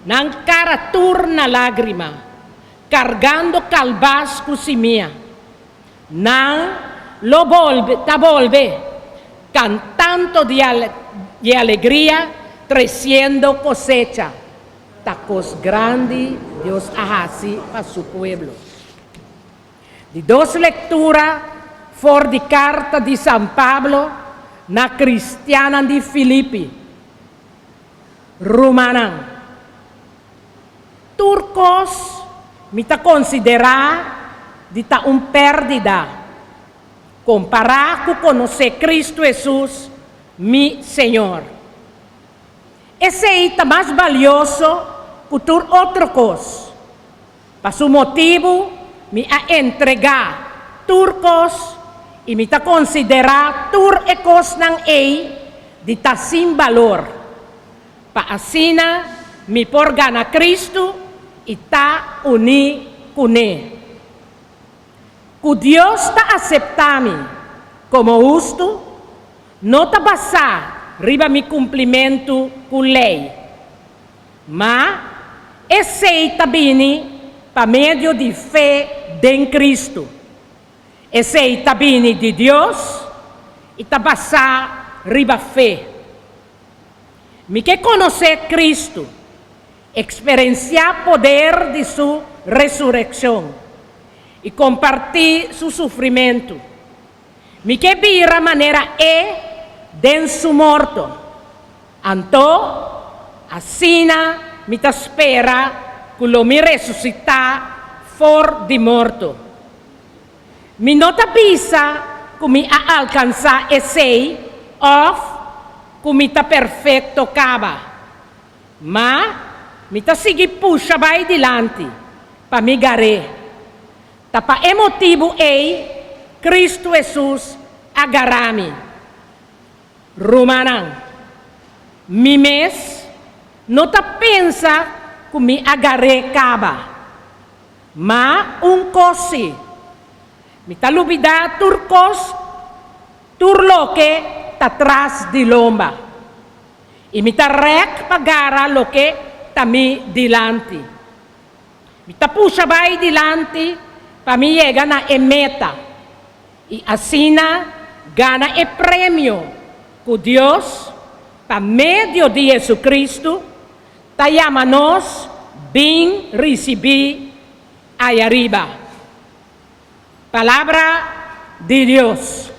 nang cara turna lágrima, cargando calvas con simia. Nang lo volve, cantando de alegría, creciendo cosecha. Tacos grande Dios hace para su pueblo. De dos lecturas, for de carta de San Pablo, na cristiana de Filipi. Romanan. Turcos, me ta considerar de ta pérdida. Comparar com conhecer Cristo Jesus, mi Senhor. Esse aí está mais valioso que tudo outra coisa. Para su motivo, me a entregar turcos e me ta considerar tur e cos nang ei de ta sem valor. Para assim, me por gana Cristo e ta uni com ele. Que Deus está aceitando como justo, não está passar riba mi cumprimento com lei, mas aceita bem para meio de fé em Cristo. Aceita bem de Deus itabasa riba fe. Mi que conocer Cristo, experienciar poder de su resurrección y compartir su sufrimiento. Mi que vira manera den su morto. Anto, asina mi ta spera que lo mi resucita for di morto. Mi nota bisa que mi a alcanza esei of que mi ta perfetto cava. Ma mi ta sigi pusha vai dilanti pa mi gare. Tapa emotivo Cristo Jesus agarami. Romanang, mi mes no ta pensa que mi agare cava, ma un cosi. Mi ta lubida turcos, turloque tatras di lomba. E mi ta rek pagara loke tami dilanti. Mi ta pusha vai dilanti pa mi llega na meta. E asina gana premio que Dios, pa medio de Jesucristo, ta llama-nos bem receber aí arriba. Palavra de Deus.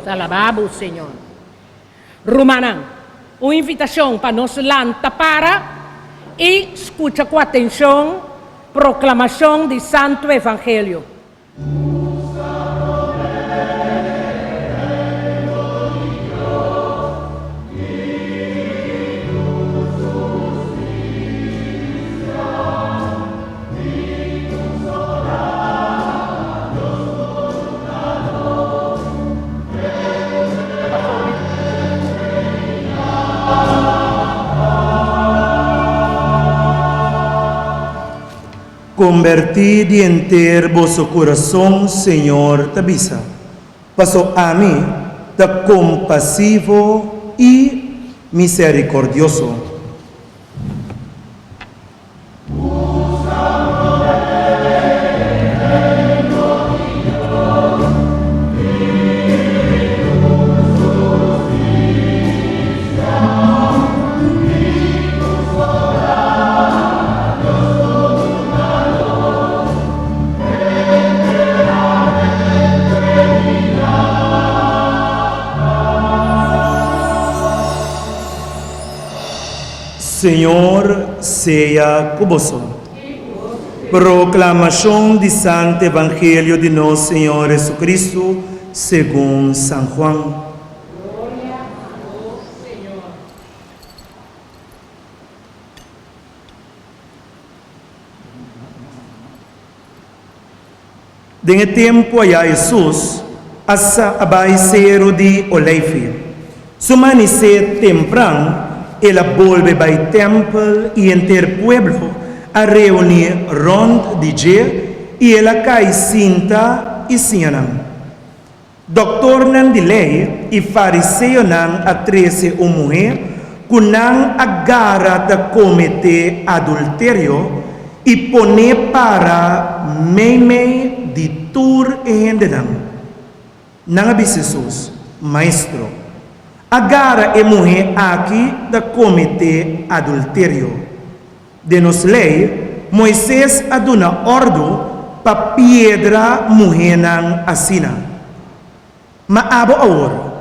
Alabado Senhor. Romanang, uma invitação para nos lanta para e escuta com atenção proclamação do Santo Evangelho. Convertid y enter vuestro corazón, Señor, tabisa. Paso a mí, da compasivo y misericordioso. Señor sea cuboso. Proclamación del Santo Evangelio de nuestro Señor Jesucristo según San Juan. Gloria a vos, Señor. En el tiempo allá Jesús, hasta abaixo de Olive, su amanecer temprano, ela volve para templo e enter pueblo a reunir rond de dia e ela cai cinta e sianan. Doctor nan de lei e fariseu nan atrese uma mulher que nan agarra de cometer adultério e pone para meme de tur e hendenan. Nan abis Jesus, maestro, agora é mulher aqui da cometer adultério. De nos lei, Moisés aduna ordem para pedra mulher nan assina. Mas abo agora,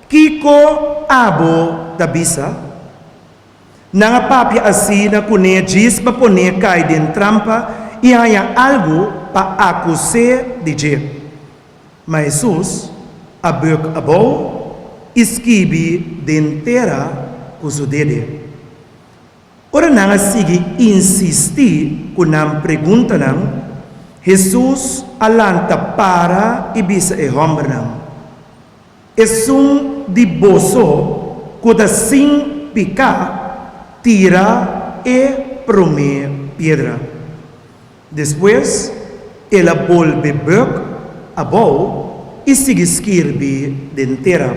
kiko abo da bisa, nang papia assina kune diz para poner cai den trampa e há algo para acusar de je. Mas Jesus abuk abo esquibi dentera kusu dede. Ora nanga sigi insisti kunam pergunta nang Jesus alanta para ibisa e hombrenam. Esum di boso kuda sin pica tira e prome piedra. Después ela volve buk abo e sigi skirbi dentera.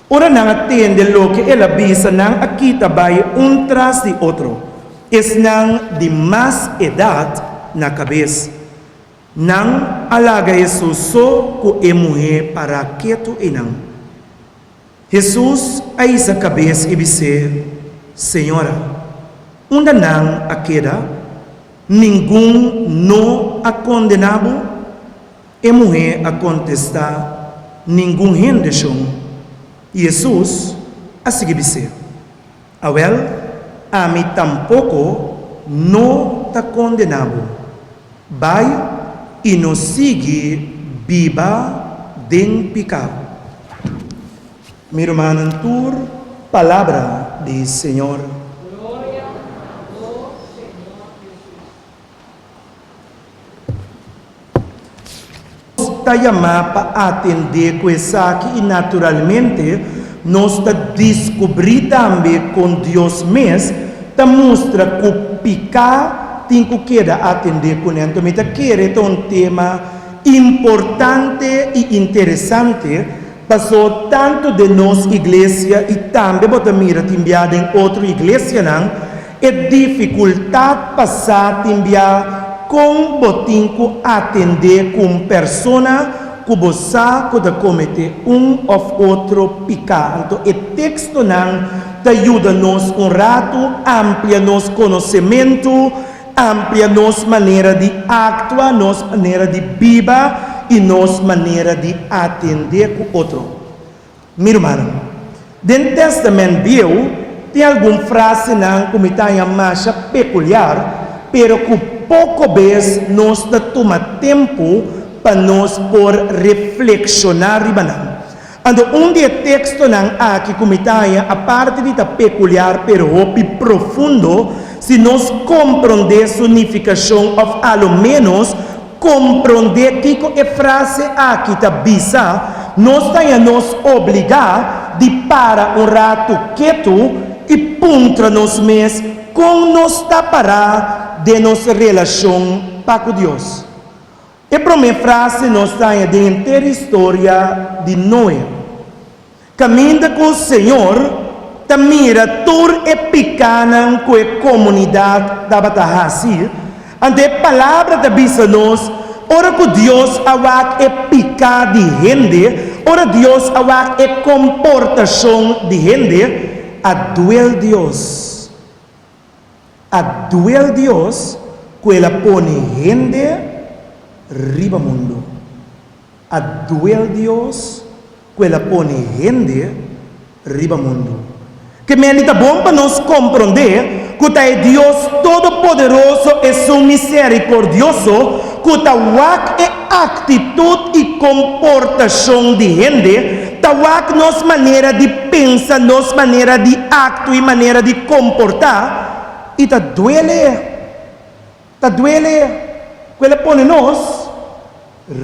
Ora nang atende lo que ela bisa nang akita bay un tras de otro. Es nang de más edad na cabeza. Nang alaga Jesus so ku emuhe para keto inang. Jesus ay sa cabeça e disse, Senhora, onde não a queda, ninguém não a condenado, e mulher a contestar, ninguém rendeu. Jesus a seguir disse, Awel, a mim tampouco não está condenado. Vai e não siga viva den pecado. Meu irmão, tur palavra do Senhor. Está chamado para atender coisa que naturalmente nós descobrir também com Deus mesmo, mostra que o pecado tem que atender com ele. Então, quer um tema importante e interessante, passou tanto de nossa igreja e também bota mira timbiada em outra igreja, não? É dificuldade passar timbiar com botinco atender com persona que você pode cometer ou outro pecado. Então, o texto não te ajuda nos rato, amplia nos conhecimento, amplia nos maneira de actuar, nos maneira de viver e nos maneira de atender com outro. Meu irmão, dentro do Testamento Bíblico, tem alguma frase não como está em marcha peculiar, pero que pouco vez nós toma tempo para nós por reflexionar ribanão. Ando onde o texto não aqui como está a parte de peculiar, pero profundo, se nós compreender a significação, ou ao menos compreender que a frase aqui está bisa, nós nos obrigar de para rato quieto e puntra nos mes com nos parar de nossa relação com Deus. A primeira frase nós está de inteira história de Noé. Caminha com o Senhor, mira tur e pequena com a comunidade da Batahasi, ante a palavra da bisa nos, ora que Deus awak e pica de gente, ora Deus awak e comportação de gente, a duel Deus que ela põe gente riba mundo. A duel Deus que ela põe gente riba mundo. Que me é bom para nós compreender que é Deus Todo-Poderoso e seu misericordioso, que é atitude e comportação de gente, nossa maneira de pensar, nossa maneira de actuar e maneira de comportar, e duele, que ele põe nós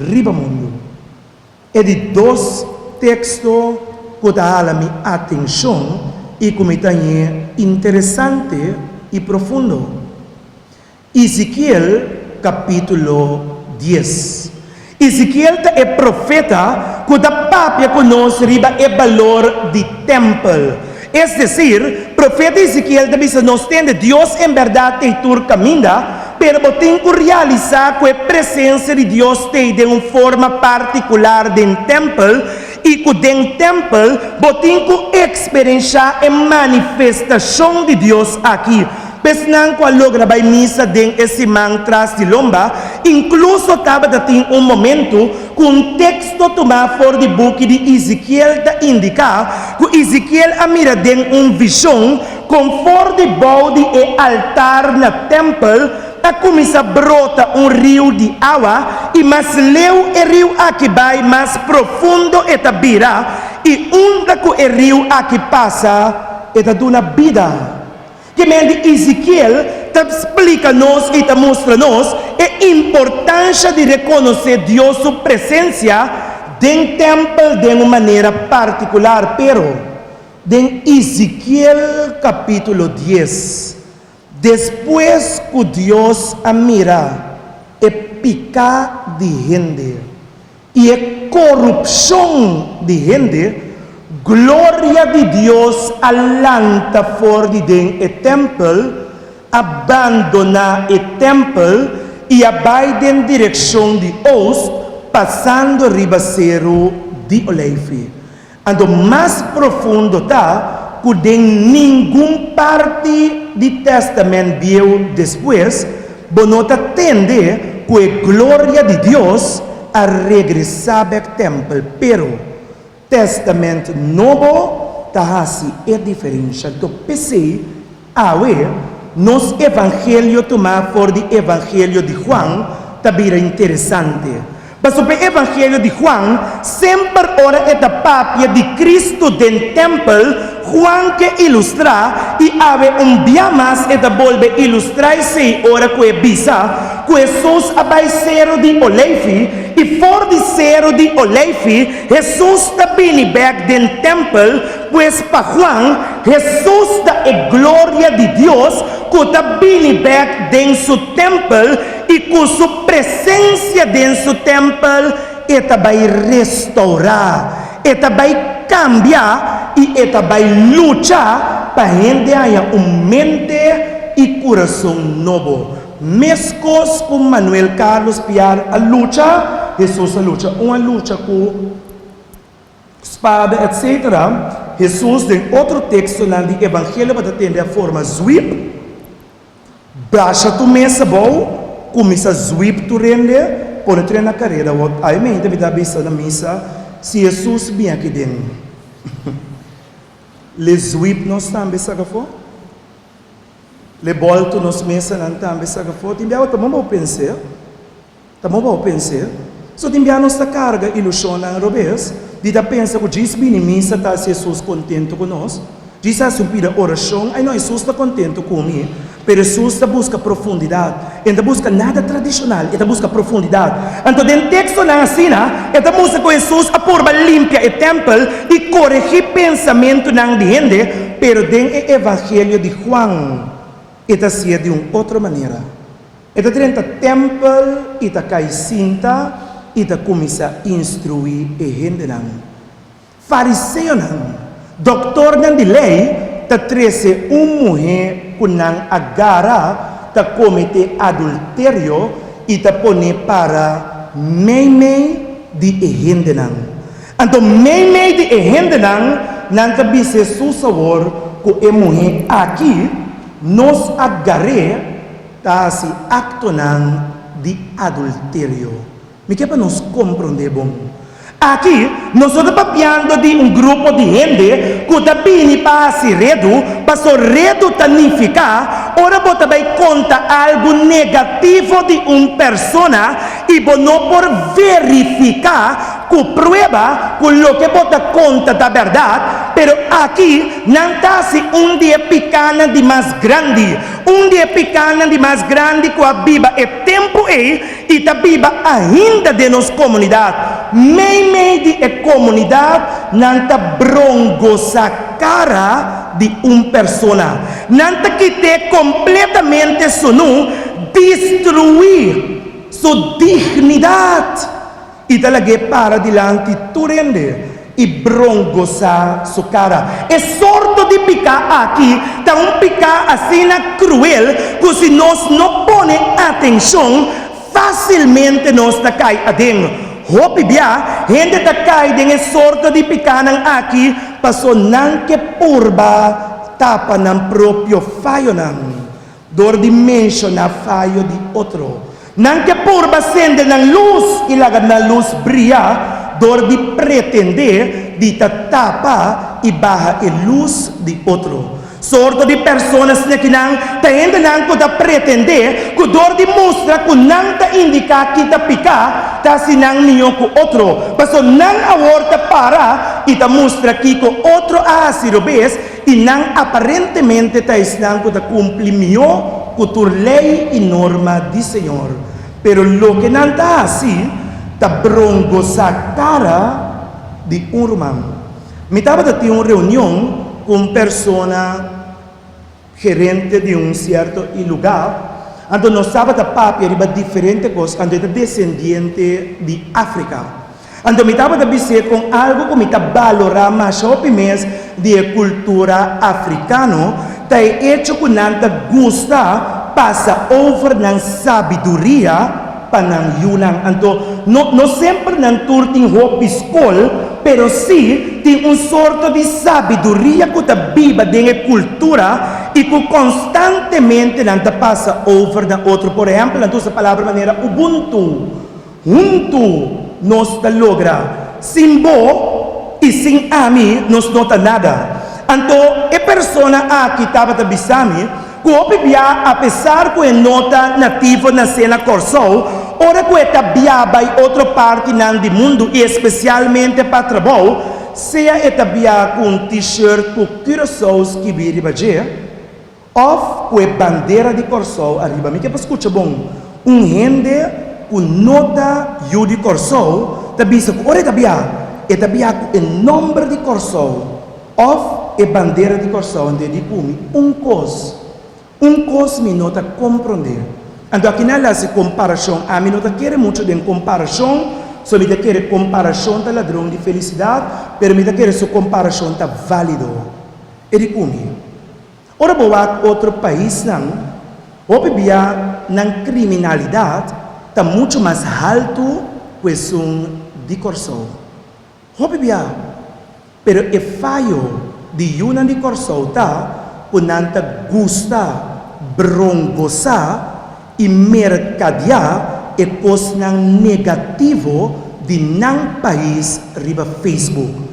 riba mundo. É de dois textos que dá a minha atenção e como está interessante e profundo. Ezequiel capítulo 10. Ezequiel é profeta que dá papia conosco riba é valor de templo. É decir, profeta Ezequiel diz nós temos Deus em verdade tem tur caminha, pero tem que realizar que a presença de Deus tem de uma forma particular dentro do templo e que dentro do templo tem que experienciar a manifestação de Deus aqui. Pesnang ko logra by misa deng esimang tras de lomba, incluso estava dating momento com texto toma for de book de Ezequiel da indica que Ezequiel amira deng visão com for de bode e altar na templo a começa brota rio de água e mas leu o rio aqui vai mais profundo e tabira e onde que o rio aqui passa e da duna vida. Que mente Ezequiel explica-nos e mostra-nos a importância de reconhecer Deus sua presença dentro do templo de uma maneira particular, pero em Ezequiel capítulo 10, depois que Deus mira a pica de gente e a corrupção de gente, glória de Deus alanta fora de dentro do templo, abandona o templo e vai em direção de oeste, passando Ribaceiro de Oleife. Ando mais profundo tá, que de nenhum parte do Testamento Velho depois, bonota tende que a glória de Deus a regressar ao templo, pero Testamento Novo tá assim é diferente. Então pensei, nos evangelho tomar for de evangelho de Juan, também é interessante. Mas o evangelho de Juan sempre ora é da papia de Cristo dentro do templo, Juan que ilustra e ave dia mais é da volve ilustrar se ora que é bisa, que Jesus abaixeiro de Oleife e for de cero de Oleife, Jesus também back dentro do templo, pois para Juan, Jesus da é glória de Deus, que também back dentro do templo e com sua presença dentro do templo, ele vai restaurar, ele vai cambiar e ele vai lutar para gente tenha mente e coração novo. Mesmo com Manuel Carlos Piar a luta, Jesus a luta, uma luta com espada, etc. Jesus tem outro texto lá do Evangelho para atender a forma sweep, baixa tu mesa boa, começa a sweep tu rende, pode treinar na carreira. Aí me deve dar vista na missa, se Jesus vem aqui dentro. Le sweep nós também sabe for? Le volto nos mesa não também sabe for? Timbiava também vou pensar, So timbiava nossa carga ilusão na robês, de da pensa que Jesus vem em missa está Jesus contento conosco. Jesus pide oração, aí não Jesus está contente comigo. Mas Jesus está busca profundidade. Ele busca nada tradicional, ele busca profundidade. Então, dentro do texto na assina, ele busca que Jesus a porba limpia o templo e corrigir pensamento na gente, pero dentro do Evangelho de Juan, ele se de uma outra maneira. Ele dentro do templo, ele cai cinta, ele começa a instruir a gente. Fariseu não. Doutor de lei, ta trece mulher que não agarra, ta comete adultério e ta pone para meme de gente não. Então, meme de gente não ta bise su sabor que a mulher aqui nos agarre ta se acto não de adultério. Me que para nos compreender bom. Aqui, nós estamos falando de grupo de gente que está vindo para se redo, para o redo significa, ora você vai contar algo negativo de uma pessoa e não por verificar que prueba que o que você conta da verdade, pero aqui não está se dia pequeno de mais grande, dia pequeno de mais grande que a Bíblia é tempo e a Bíblia ainda de nossa comunidade. Meio de comunidade não está bronco sa cara de uma pessoa. Não está quite completamente sonu destruir sua dignidade. E talaga para dilante tu rende e bronco sa sua cara. É sorto de picar aqui, tá picar assim na cruel, que se nós não põe atenção, facilmente nós está cai adentro. Hopi bia, gente ta cai dengan sorte de picanan aqui, paso nang que purba tapa ng proprio fallo nang, dor dimension na fallo di otro. Nang que purba sende ng luz, ilagad na luz brilha, dor di pretender di tapa e baja a luz di otro. Sorte de pessoas que não ainda não pode pretender que dor de mostra que não te indica que te pica tá se não nenhum com outro mas não a volta para e te mostra que com outro a sirobes e não aparentemente te não que te cumpre melhor que tu lei e norma do Senhor pero lo que não está assim te bronco sa cara de irmão me estava de ter uma reunião com persona gerente de um certo lugar, então nós estávamos a papo de diferentes coisas, então é descendente de África. Então me estava a dizer com algo que me está valorar mais ou menos de cultura africana, está hecho que não gusta passa over ng sabiduria panang yunang anto no sempre ng turting hope school pero si ting un sorto di sabiduria ko ta biba denge kultura e ko constantemente nang ta passa over ng otro. Por ejemplo, nanto sa palabra manera ubuntu junto nos ta logra simbo e sin ami nos nota nada anto e persona aqui tava ta bisami Kuopibia, a pesar que nota nativo na cena Corsou, ora que etabiaba outra parte do mundo, e especialmente para trabalho, seja etabia com t-shirt com Curaçaos que vira baje, ou com bandeira de Corsou arriba. Me que escuta bom, gente com nota de Corsou, tabisa ora etabia com o nome de Corsou, ou a bandeira de Corsou, onde de cos. Me nota compreender. Então aqui nela se comparação, a mim nota quer muito de comparação, só me quer comparação tá ladrão de felicidade, pero me quer sua comparação tá válido. Ele come. Ora boa outro país não, obvia na criminalidade tá muito mais alto que de Corsou. Obvia, pero é falho de una de Corsou tá punanta gusta brongosa e mercadear e cos nang negativo de nang país riba Facebook.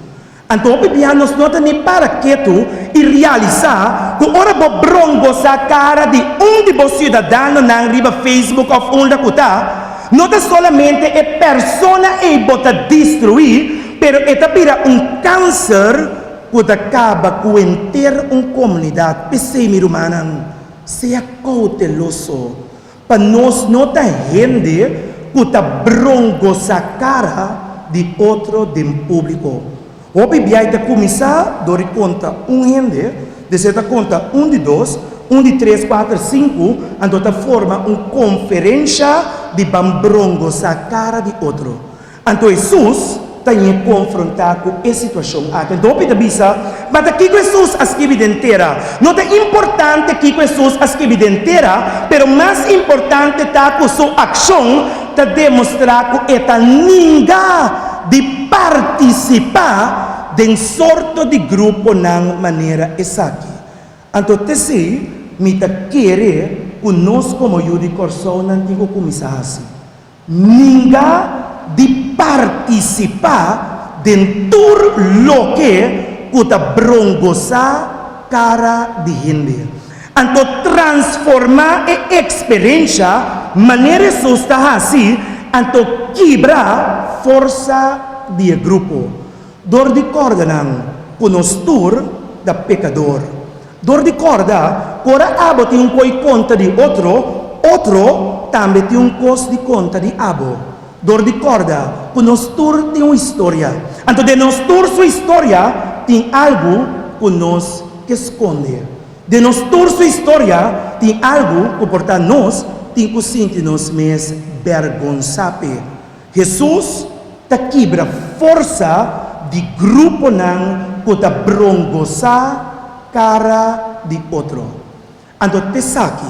Então, nos nota ni para que tu e realizar que ora bo brongosa cara de de bo cidadano nang riba Facebook of onda kuta, nota solamente e persona e bota destruir, pero etapira câncer que acaba com inteira comunidade, pensei rumanan, seja cauteloso, para nós não ter gente que está brongosa a cara de outro de público. O Bíblia está começar, dori conta gente, de certa conta de 2, de 3, 4, 5, então está forma conferência de brongosa a cara de outro. Então Jesus tem que confrontar com essa situação. Então, pida bisa, mas aqui Jesus as evidenteira. Não é importante que Jesus as evidenteira, pero mais importante tá com sua ação, tá demonstrar que eta ninguém de participar de sorte de grupo na maneira exata. Então, tesi, me tá querer que nós como Yudi Corsou não digo começar assim. Ninguém de participar dentro lo que kuta brongosa cara de gente. Então transformar a experiência maneira susta assim, então quebra força de grupo. Dor de corda não, conostur da pecador. Dor de corda, cora abo tem coi conta de outro também tem cos de conta de abo. Dor de corda, que nos tur tem uma história. Então, de nos tur sua história, tem algo que nos esconde. De nos tur sua história, tem algo que, portanto, nós tem que sentir-nos mais vergonçape. Jesus ta quebra força de grupo não que ta brongosa cara de outro. Então, te saque,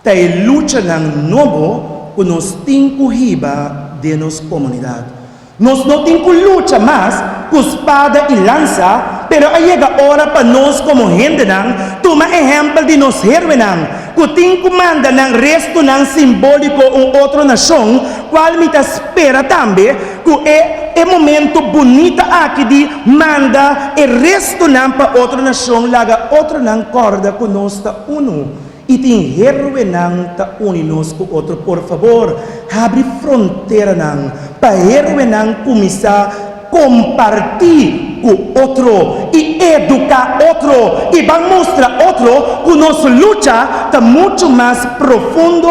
ta luta não novo que nos tem que riba de nossa comunidade. Nós não temos que lutar mais com espada e lança, pero aí chega a hora para nós como gente não, toma exemplo de nós heróis não, que tem que mandar não resto não simbólico outra nação, qual me espera também, que é momento bonito aqui de mandar e resto não para outra nação, laga outra não corda que nós está uno. E tem herói não ta uninos com outro, por favor, abre fronteira não, para herói não começar a compartilhar com outro e educar outro e vai mostrar outro que nossa luta está muito mais profundo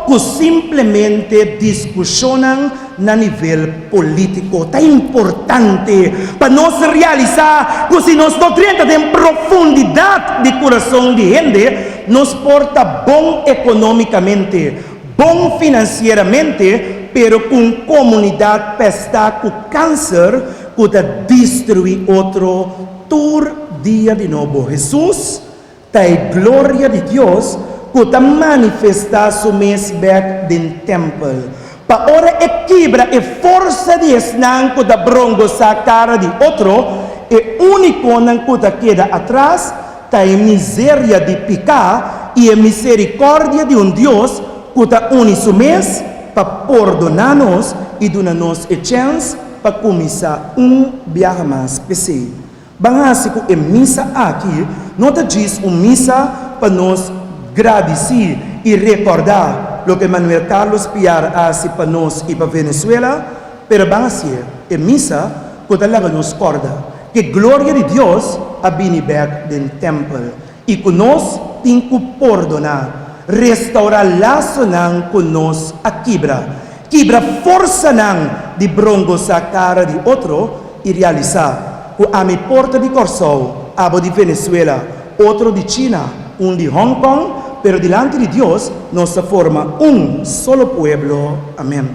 que simplesmente discussão na nível político. Está importante para nós realizar que se nós não temos em profundidade de coração de gente, nos porta bom economicamente, bom financeiramente, pero com comunidade pesta com câncer, que destruir outro todo dia de novo. Jesus tem glória de Deus que está manifestar su mes back den templo. Para ora equilibra e força de esnan que da brongo sa cara de outro, e único nan que da queda atrás, tá a miséria de picar e a misericórdia de Deus que está uni su mês para perdonar-nos e dar-nos a chance para começar viagem mais PC. Bangasico é missa aqui, não te diz missa para nos agradecer e recordar o que Manuel Carlos Piar hace para nós e para Venezuela, pero bangasi é missa que talaga nos corda que glória de Deus a bini back den templo e que nós tem que perdonar, restaurar laço nan que nós a quebra força nan de brongo sa cara de outro e realizar que a mi porta de Corsol, abo de Venezuela, outro de China, de Hong Kong, pero delante de Dios nos forma solo pueblo. Amén.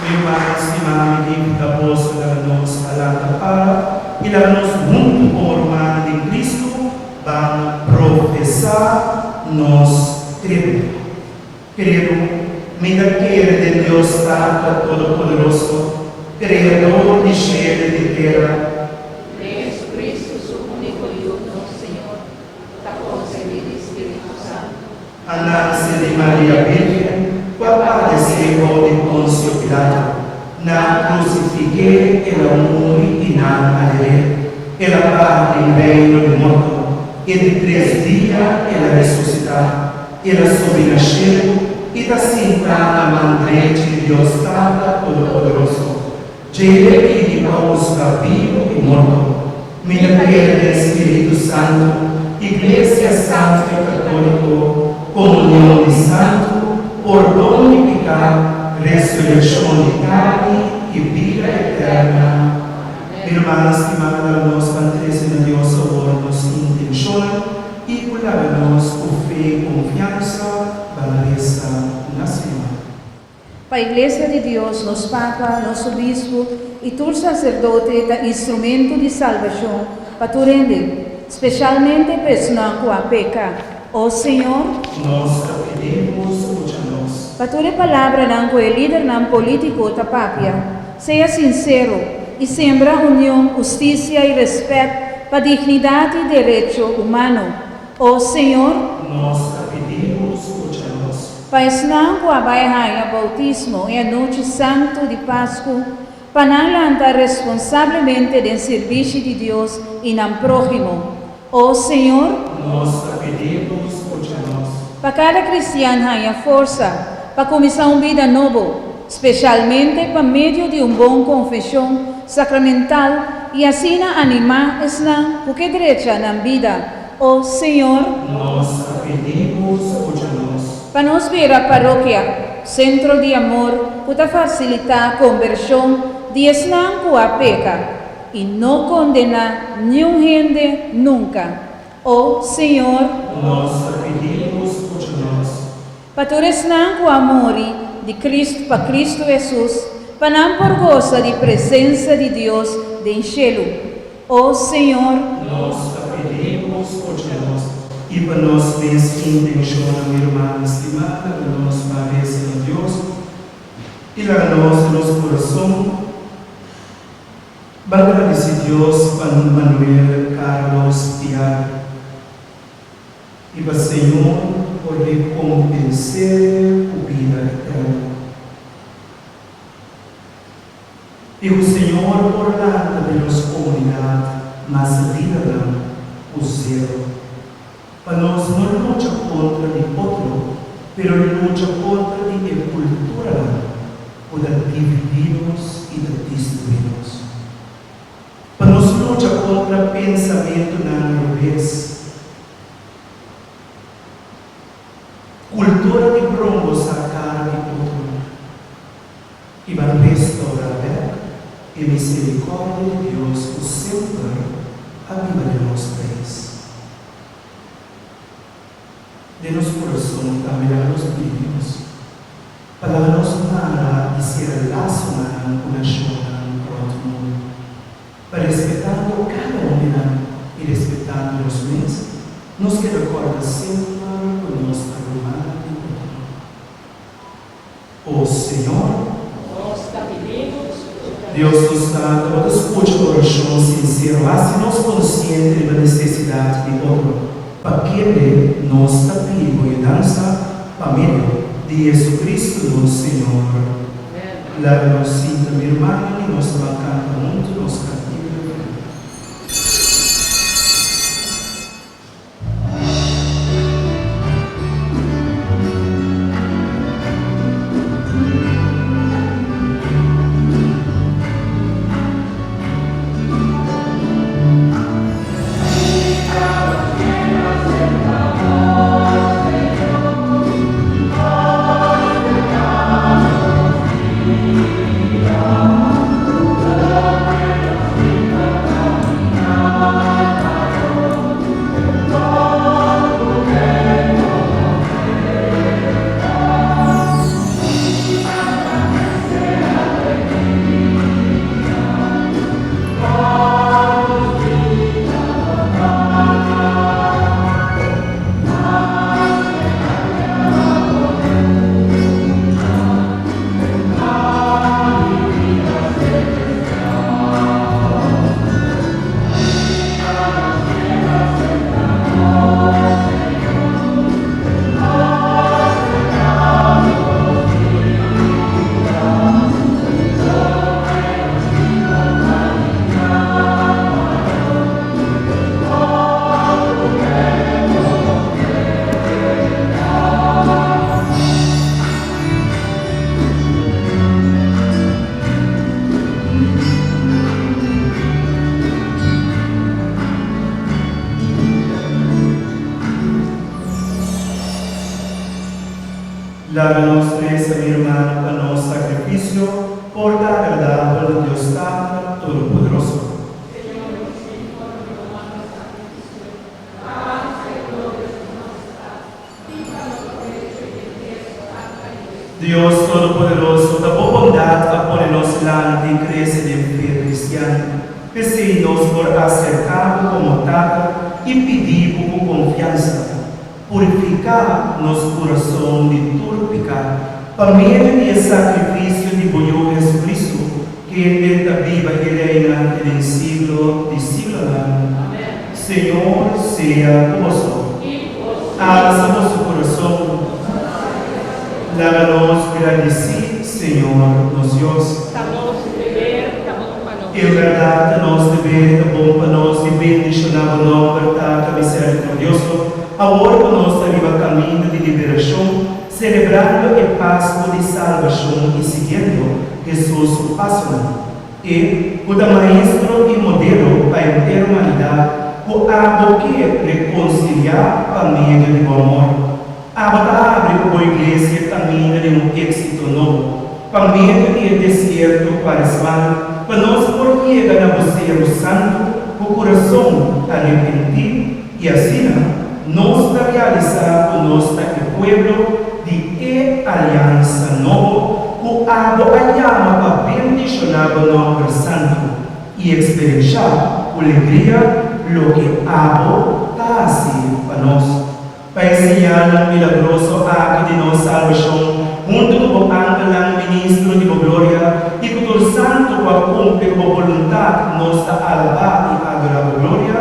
Irmãos e amigos da bolsa da nossa palavra para e da nosso mundo humano de Cristo para professar nos credo. Credo, me daquele de Deus Pai Todo-Poderoso, Criador de céu e de terra. Jesus Cristo, seu único e único Senhor, da concebido Espírito Santo. A nasce de Maria Virgem, padeceu de Pôncio Pilato, na crucifiquei, ela morre e na alegria, ela parte em reino de morto, e de 3 dias ela ressuscitar, ela sobe na céu, e está sentada na mão direita de Deus Pai Todo-Poderoso. Ele que vamos a vivo e morto, ministério do Espírito Santo, Igreja Santa e Católica, comunhão de santo, perdão de pecado, ressurreição de carne e vida eterna. Irmãs e irmãs, nós mantemos a Deus a nossa intenção e colabamos com fé e confiança para esta nação. Para a Igreja de Deus, nosso Papa, nosso Bispo e todo sacerdote da instrumento de salvação, para tu render, especialmente pessoas com a peca. Ó Senhor, nós pedimos, escuta-nos. para tua palavra não com o líder não político da Pápia, seja sincero e sembra união, justiça e respeito para a dignidade e direito humano. Ó Senhor, nós pedimos, escuta-nos. Para ensinar com a bairraia bautismo e a noite santo de Páscoa, para não lançar responsavelmente do serviço de Deus e não próximo. Ó Senhor, nós pedimos, escuta-nos. para cada cristiano tenha força para começar uma vida nova, especialmente para meio de bom confissão sacramental e assim animar essa porque direita na vida. Ó Senhor, nós pedimos, escuta-nos. Para nos ver a paróquia, centro de amor, para facilitar a conversão de esnan com a peca e não condenar nenhum gente nunca. Ó Senhor, nós pedimos, escuta-nos. para tu esnan com amor de Cristo para Cristo Jesus, para não por goza de presença de Deus de enchê-lo. Ó Senhor, nós pedimos, escuta-nos. E para nós, nessa intenção, irmãs e irmãs, nós parecemos a Deus e para nós, nosso coração, agradecer a Deus para Manuel Carlos Piar e para o Senhor por recompensar a vida eterna. E o Senhor por dar a nossa comunidade, mas a vida não, o zero. Para nós não luta contra o outro, mas luta contra a cultura, para dividir-nos e destruir-nos. Para nós luta contra o pensamento na revés. Cultura de broncos a cara de outro. E para restaurar a misericórdia de Deus, o sempre a vida de nós três. De nosso coração, também nos pedimos, para nos amar e ser relacionados com a chora no outro mundo. respeitando cada um e respeitando os meus, nos que recorda sempre o nosso arrumado. O Senhor, Deus nos dá toda escuta de oração sincera, assim nos consciente da necessidade de outro, para que Ele nos pedindo mudança para meio de Jesus Cristo, nosso Senhor. Leva-nos sinta, minha irmã, e nós cantamos muito, nos cantamos. Lava-nos nessa, minha irmã, para nosso sacrifício, por dar agradável a Deus Pai Todo-Poderoso. Deus Todo-Poderoso, da boa bondade após nosso lar de crescer de fé cristiana, peçamos por acertar como tal e pedir por confiança, purificar nosso coração de todo pecado, para meio de sacrifício de Senhor Jesus Cristo, que Ele viva e reina em siglo de siglo. Amém. Senhor, seja convosco. Abra vosso coração. Lava-nos perante si, Senhor, nos Deus. Em verdade, nós devemos, é bom para nós, e bendicionar o nome, verdade, misericordioso, agora que nós estamos caminho de liberação, celebrando a Páscoa de salvação e seguindo Jesus o passo. E o da maestro e modelo para a inteira humanidade, o abo que reconciliar a família de bom amor. Abre para a igreja caminho de um êxito novo, família de deserto para para nós por chegar a você o santo, o coração arrependido e assim nós para realizar o nosso povo de aliança nova, o abo a chama para bendicionar o nome santo e experienciar a alegria lo que abo está assim para nós. Para ensinar milagroso ato de nossa salvação, junto com o ángel ministro de glória e com o santo para cumprir a vontade nossa alba e adorar a glória,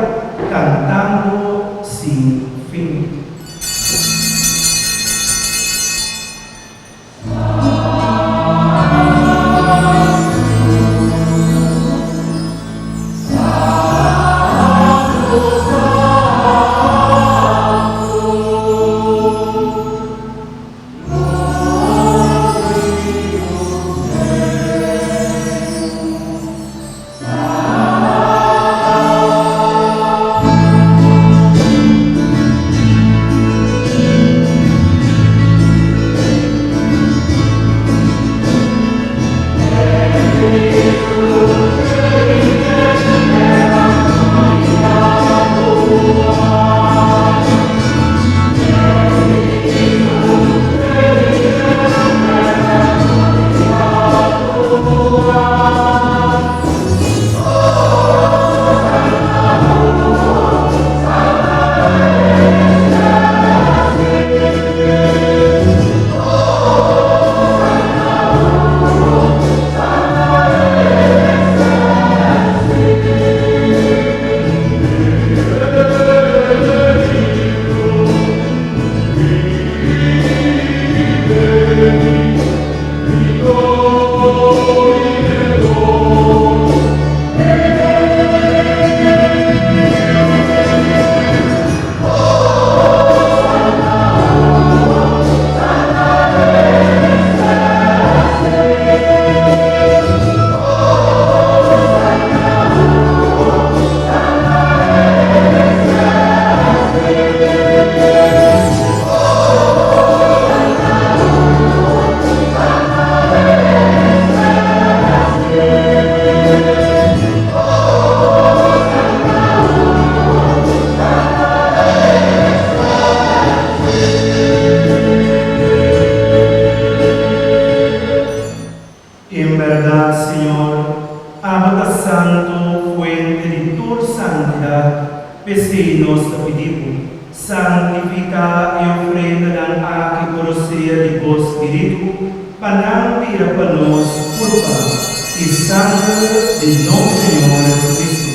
cantando sem fim. verdad, Señor, Abba Santo, fuente de tu santidad, pese nuestro pedido, santifica y ofrenda a que conocía de vos Espíritu, para pira para nos culpa y sangre de nuestro Señor Jesucristo.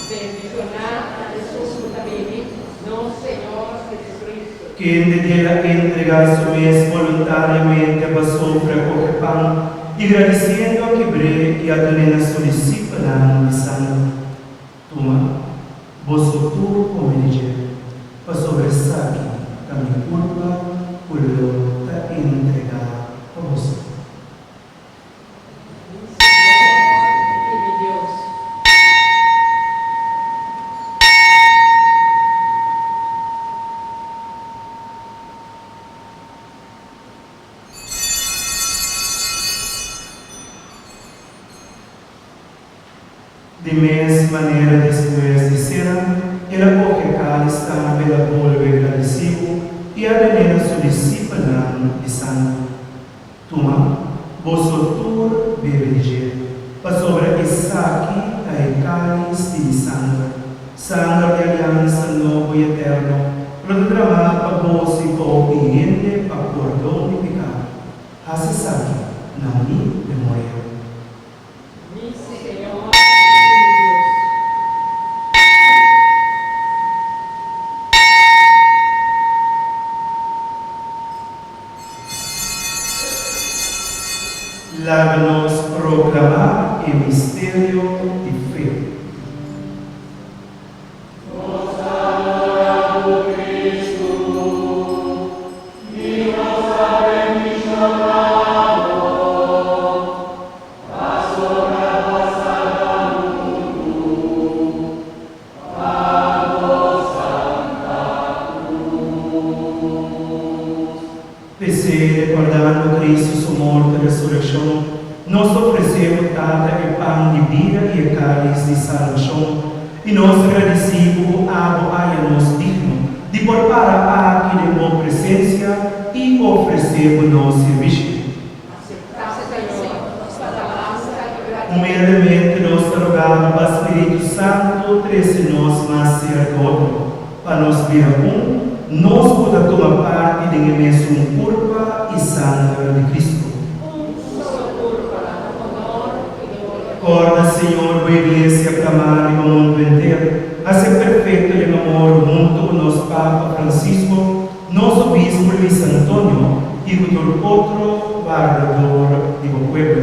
Bendicionar a Jesús también, no Señor Jesucristo. Quien de la entrega su mes voluntariamente a sofrer coger pan, y agradeciendo a quebré y a tener su discípula de sangre. Toma, vos tú como dije, para sobresar a mi culpa, por lo te entregar a vos. De mesma maneira, después de cena, ele acoge cáliz também la volve agradecido e ordena su discípula de sangue. Toma, vosotros bebede, para sobre essa aqui a cáliz de sangue, sangue de aliança novo e eterno, para derramar para vos e para o cliente para perdão de pecado. Hace aqui, na minha memória. Láganos proclamar el misterio de fe. Recordando Cristo, su muerte y resurrección, nos ofrecemos tanta el pan de vida y el cáliz de salvación, y nos agradecemos a nos digno de portar aquí de nuestra presencia y ofrecemos servicio. Humildemente nos rogamos al Espíritu Santo, trece-nos más cerca para nos ver nos pueda tomar parte de la misma curva y sangre de Cristo. Acorda, Senhor, a Igreja clamar no mundo inteiro, a ser perfeito em amor junto com nosso Papa Francisco, nosso Bispo Luiz Antônio e com outro guardador do povo.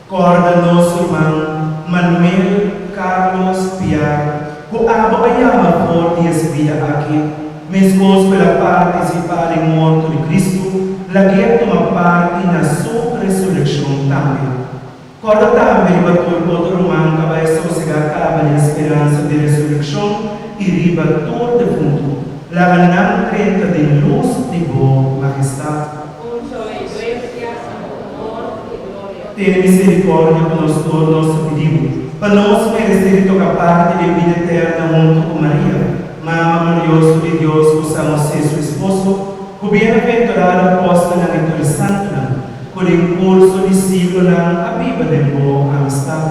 Acorda nosso irmão Manuel Carlos Piar, que abayama por dias vida aqui, mesmo pela participar em morte de Cristo, la que toma parte na sua ressurreição também. Acorda também para todo outro irmão que vai sossegar na esperança de ressurreição e riba todo defunto, la ganam 30 de luz de boa majestade. Tenha misericórdia conosco, nosso pedido, para nós merecer tocar parte de vida eterna junto com Maria, Mama glorioso de Deus, possamos ser seu esposo, que bem-aventurado apóstolo na Vitória Santa, com o impulso de siglo na aviva de boa amistade.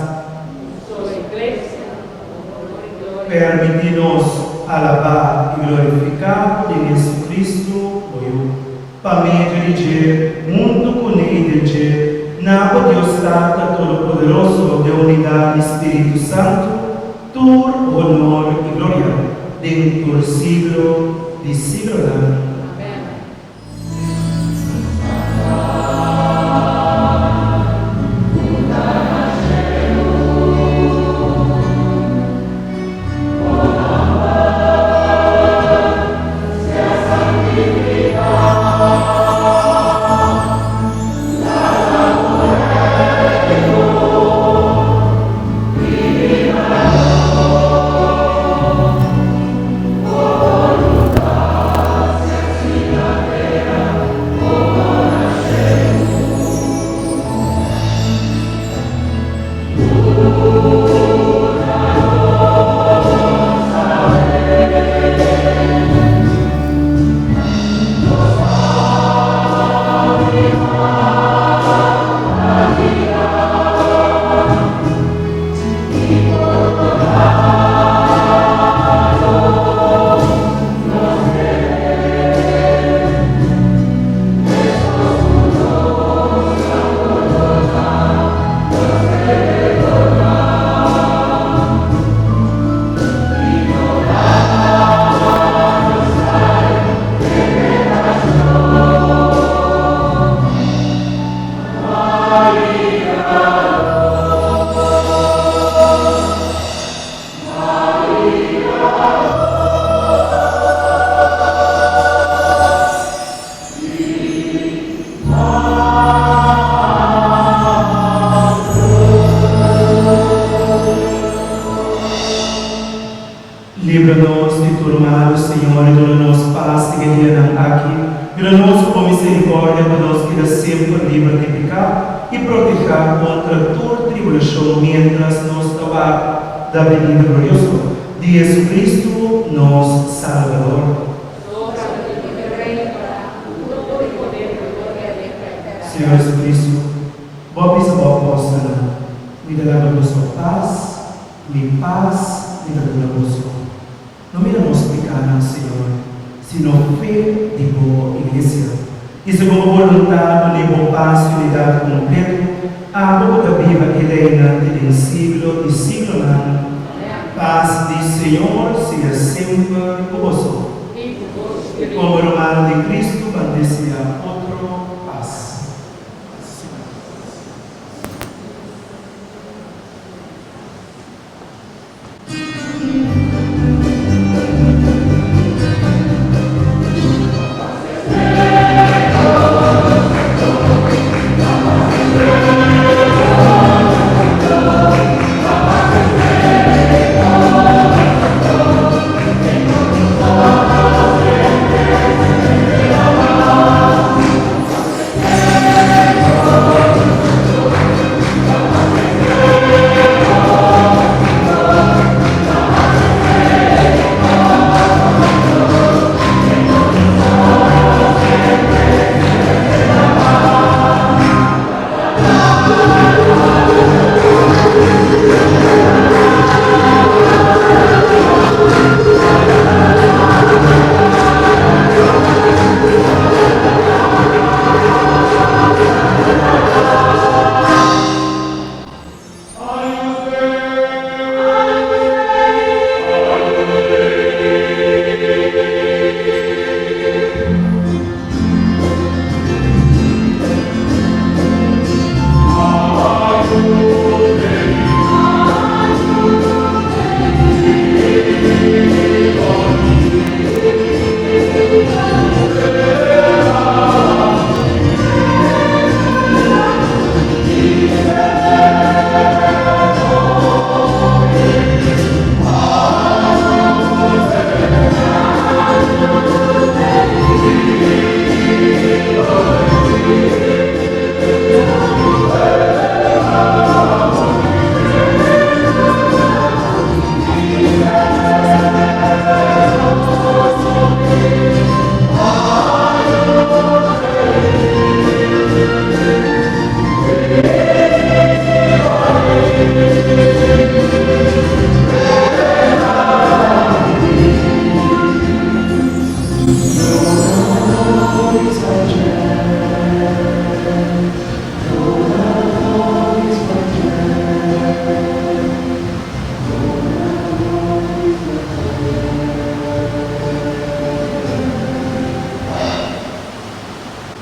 Permite-nos alabar e glorificar de Jesus Cristo, para meio de junto com ele, na Deus Tata Todo-Poderoso, de unidade Espírito Santo, tur, honor e glória, dentro do siglo de siglo. Amém. Livra-nos de todo mal, Senhor, e dona-nos paz que guiará aqui. Granoso com misericórdia para nós que sempre livre de pecar e proteger contra toda tribulação, mientras nos trabalha da venida gloriosa de Jesucristo, nosso Salvador. Senhor Jesus, vós a vossa me dará a vossa paz, me dará a vossa. Não miramos pecar, Senhor, sino fé de boa igreja. E segundo a vontade de boa paz e unidade completa, a boa da viva e reina de siglo e siglo ano. Paz do Senhor seja sempre convosco. Como hermano de Cristo, bendice a outro paz.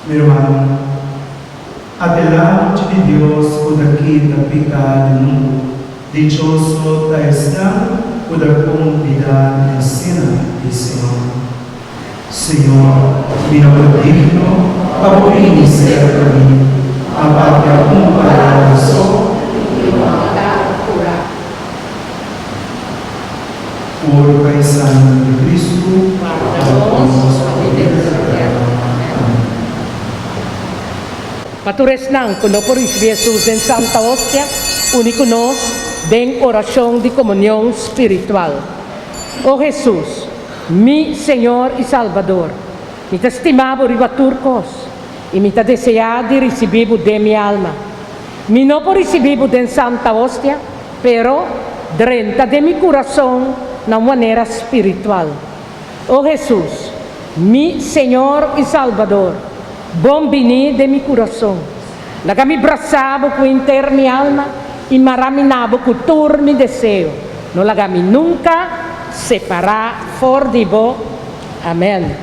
Meu irmão, adelante de Deus cuida quita pecado no mundo. Dichoso está cuida convidar e cena de Senhor. Senhor, me não digno, favorini ser para mim, a pátria comparada só e o mandar curar. Por Pai Santo de Cristo, para nós, a vida Patures nang kuno por Jesus en Santa Hostia, único-nos den oración de comunión espiritual. Oh Jesús, mi Señor y Salvador, mi te estimavo ribaturcos y mi te deseado de recibir de mi alma. Mi no por recibir de Santa Hostia, pero drenta de mi corazón na manera espiritual. Oh Jesús, mi Señor y Salvador, bom venir de mi corazón. La que me abrazaba con inter mi alma y me raminaba con todo mi deseo. No la que me nunca separar for de vos. Amén.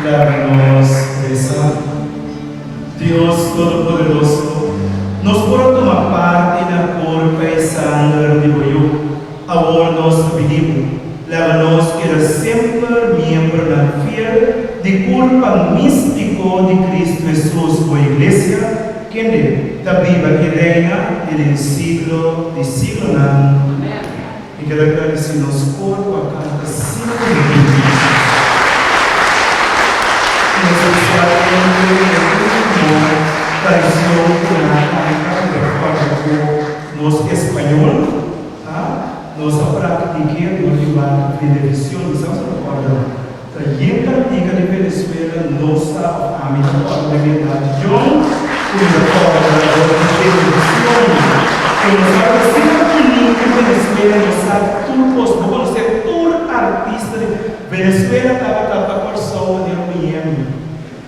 Lágrimas rezar. Dios Todopoderoso, nos por tomar parte en la cuerpo y sangre de Boyú, ahora nos pedimos, lávanos que era siempre miembro del fiel de culpa místico de Cristo Jesús o Iglesia, quien está viva y reina en el siglo de siglo. Amén. Y que la gracia nos corpa a cada siempre. Tradición nos español, nos practique no llevar televisión, estamos recordando. Trayendo a Liga de Venezuela no está a mi organización, una televisión, que nos va a decir que Venezuela nos ha turcos, no conocer todo artista de Venezuela estaba por sobre de Miami.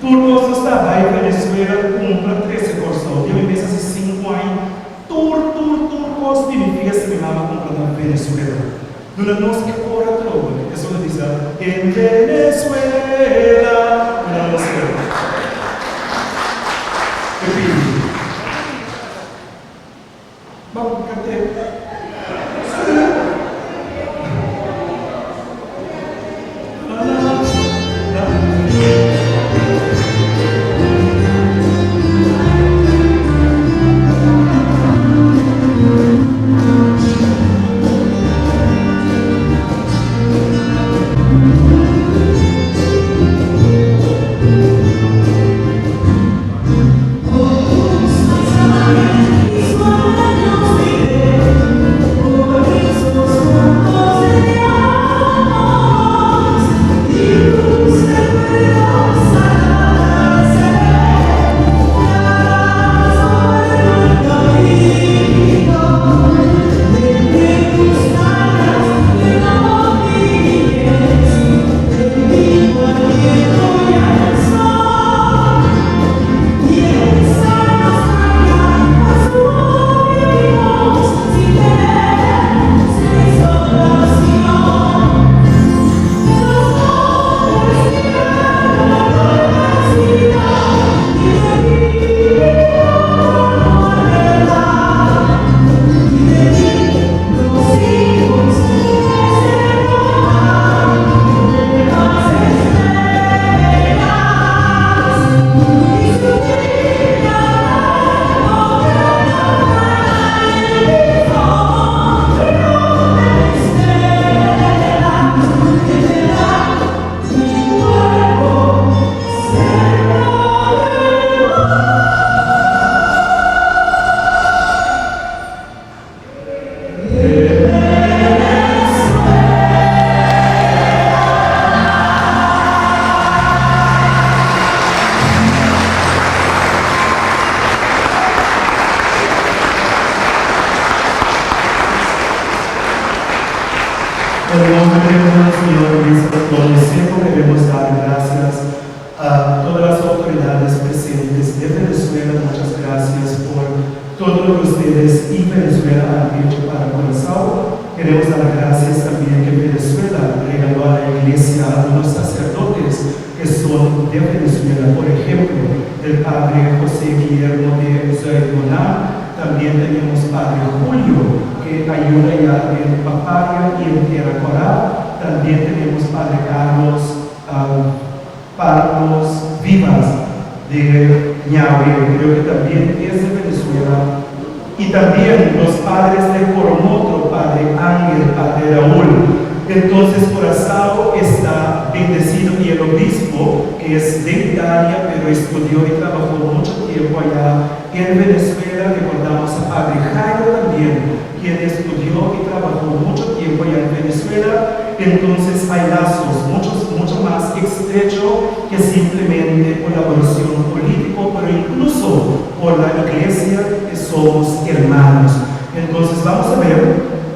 Turcos estava em Venezuela, compra 13 corsos. Eu me hace 5 anos. Turcos significa que me mama comprando em Venezuela. Durante nós que fora troca. É só dizer, em Venezuela. Durante nós que repito. Vamos, cadê? Queremos dar gracias a todas las autoridades presentes de Venezuela. Muchas gracias por todo lo que ustedes y Venezuela han hecho para Curazao. Queremos dar gracias también que Venezuela regaló a la iglesia a unos sacerdotes que son de Venezuela. Por ejemplo, el padre José Guillermo de Zaymoná. También tenemos padre Julio, que ayuda ya en Papaya y en Tierra Coral. También tenemos padre Carlos Vivas de Ñaue, creo que también es de Venezuela. Y también los padres de Coromoto, padre Ángel, padre Raúl. Entonces Curazao está bendecido y el obispo, que es de Italia, pero estudió y trabajó mucho tiempo allá en Venezuela. Recordamos a padre Jairo también, quien estudió y trabajó mucho tiempo allá en Venezuela. Entonces hay lazos mucho más estrechos que simplemente colaboración político, pero incluso por la iglesia que somos hermanos. Entonces vamos a ver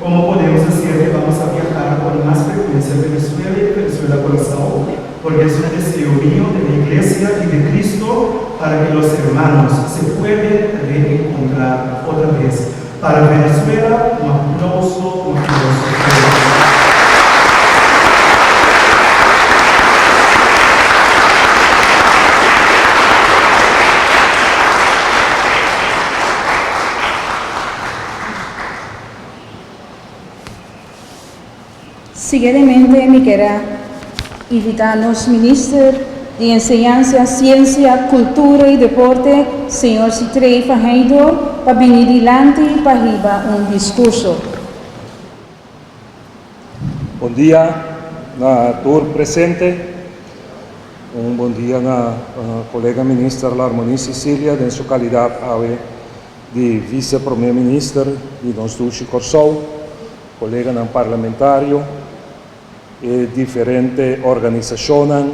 cómo podemos hacer que vamos a viajar con más frecuencia a Venezuela y Venezuela Curazao, porque es un deseo mío de la iglesia y de Cristo para que los hermanos se puedan reencontrar otra vez. Para Venezuela, un aplauso, un aplauso. seguidamente me queda invitar a los ministros de Enseñanza, Ciencia, Cultura y Deporte, señor Citrey van Heijdoorn, para venir delante para dar un discurso. Bom dia na tour presente. Bom dia na colega ministra Larmoni Cecília, em sua qualidade de vice-primeiro-ministro de nós do Corsou, colega não parlamentário e diferentes organizações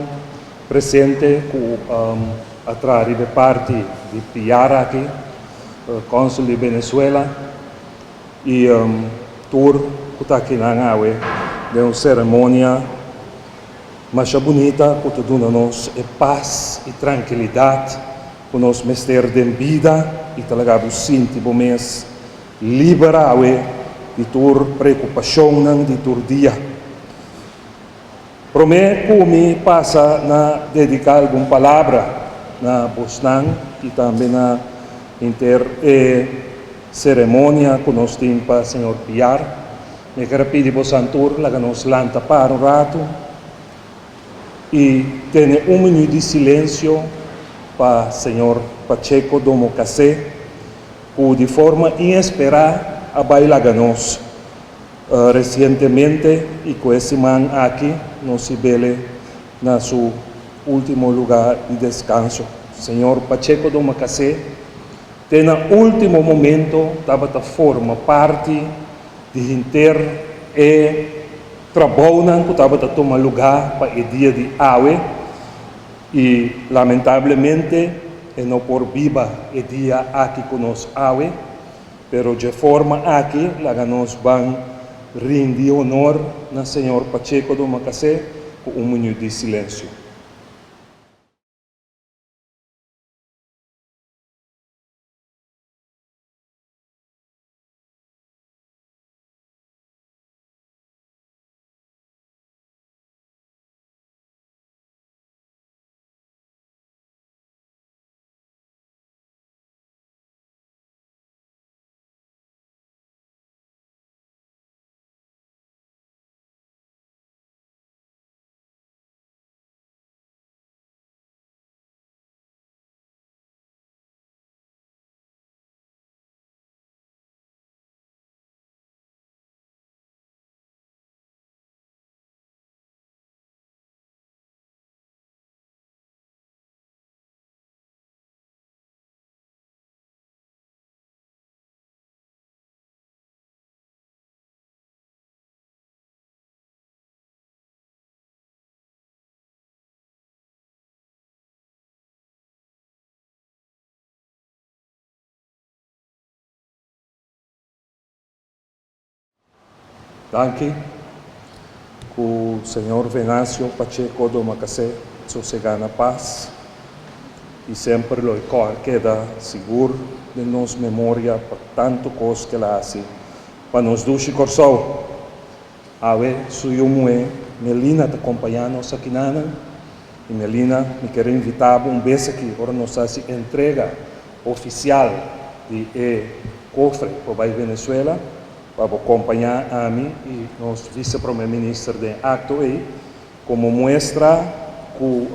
presente atrás de parte de PR aqui, Cônsul de Venezuela e tour que está aqui na Aue de uma cerimônia mais bonita que dá-nos paz e tranquilidade, que nos mestre de vida e talaga nos sentimos mais liberados de toda preocupação de todo dia. Prometo que me passa na dedicar alguma palavra na Bosnan e também na cerimônia que nós temos para o Senhor Piar. Me quero pedir para o Santur que nos lanta para um rato e tenha minuto de silêncio para o Senhor Pacheco Domocasé, que de forma inesperada a bailar-nos recentemente e com esse man aqui no Cibele na seu último lugar de descanso. Senhor Pacheco Domocasé, tem no último momento estava forma parte de inter e trabalhando que estava tomar lugar para o dia de Aue e lamentavelmente não por viva o dia aqui conosco Aue, pero de forma aqui lá nós vamos rendir honor na Senhor Pacheco Domocasé com minuto de silêncio. Danke, que o Senhor Venâncio Pacheco Domocasé sossegar na paz e sempre lo queda seguro de nossa memória por tanto coisa que ela faz para nos do Corsou. Ave, sou eu, Melina, te acompanhando-nos aqui nana, e Melina me quer invitar vez aqui, agora nos faz entrega oficial de cofre para a Venezuela, para acompanhar a mim e nosso vice-primeiro-ministro de acto aí, como mostra que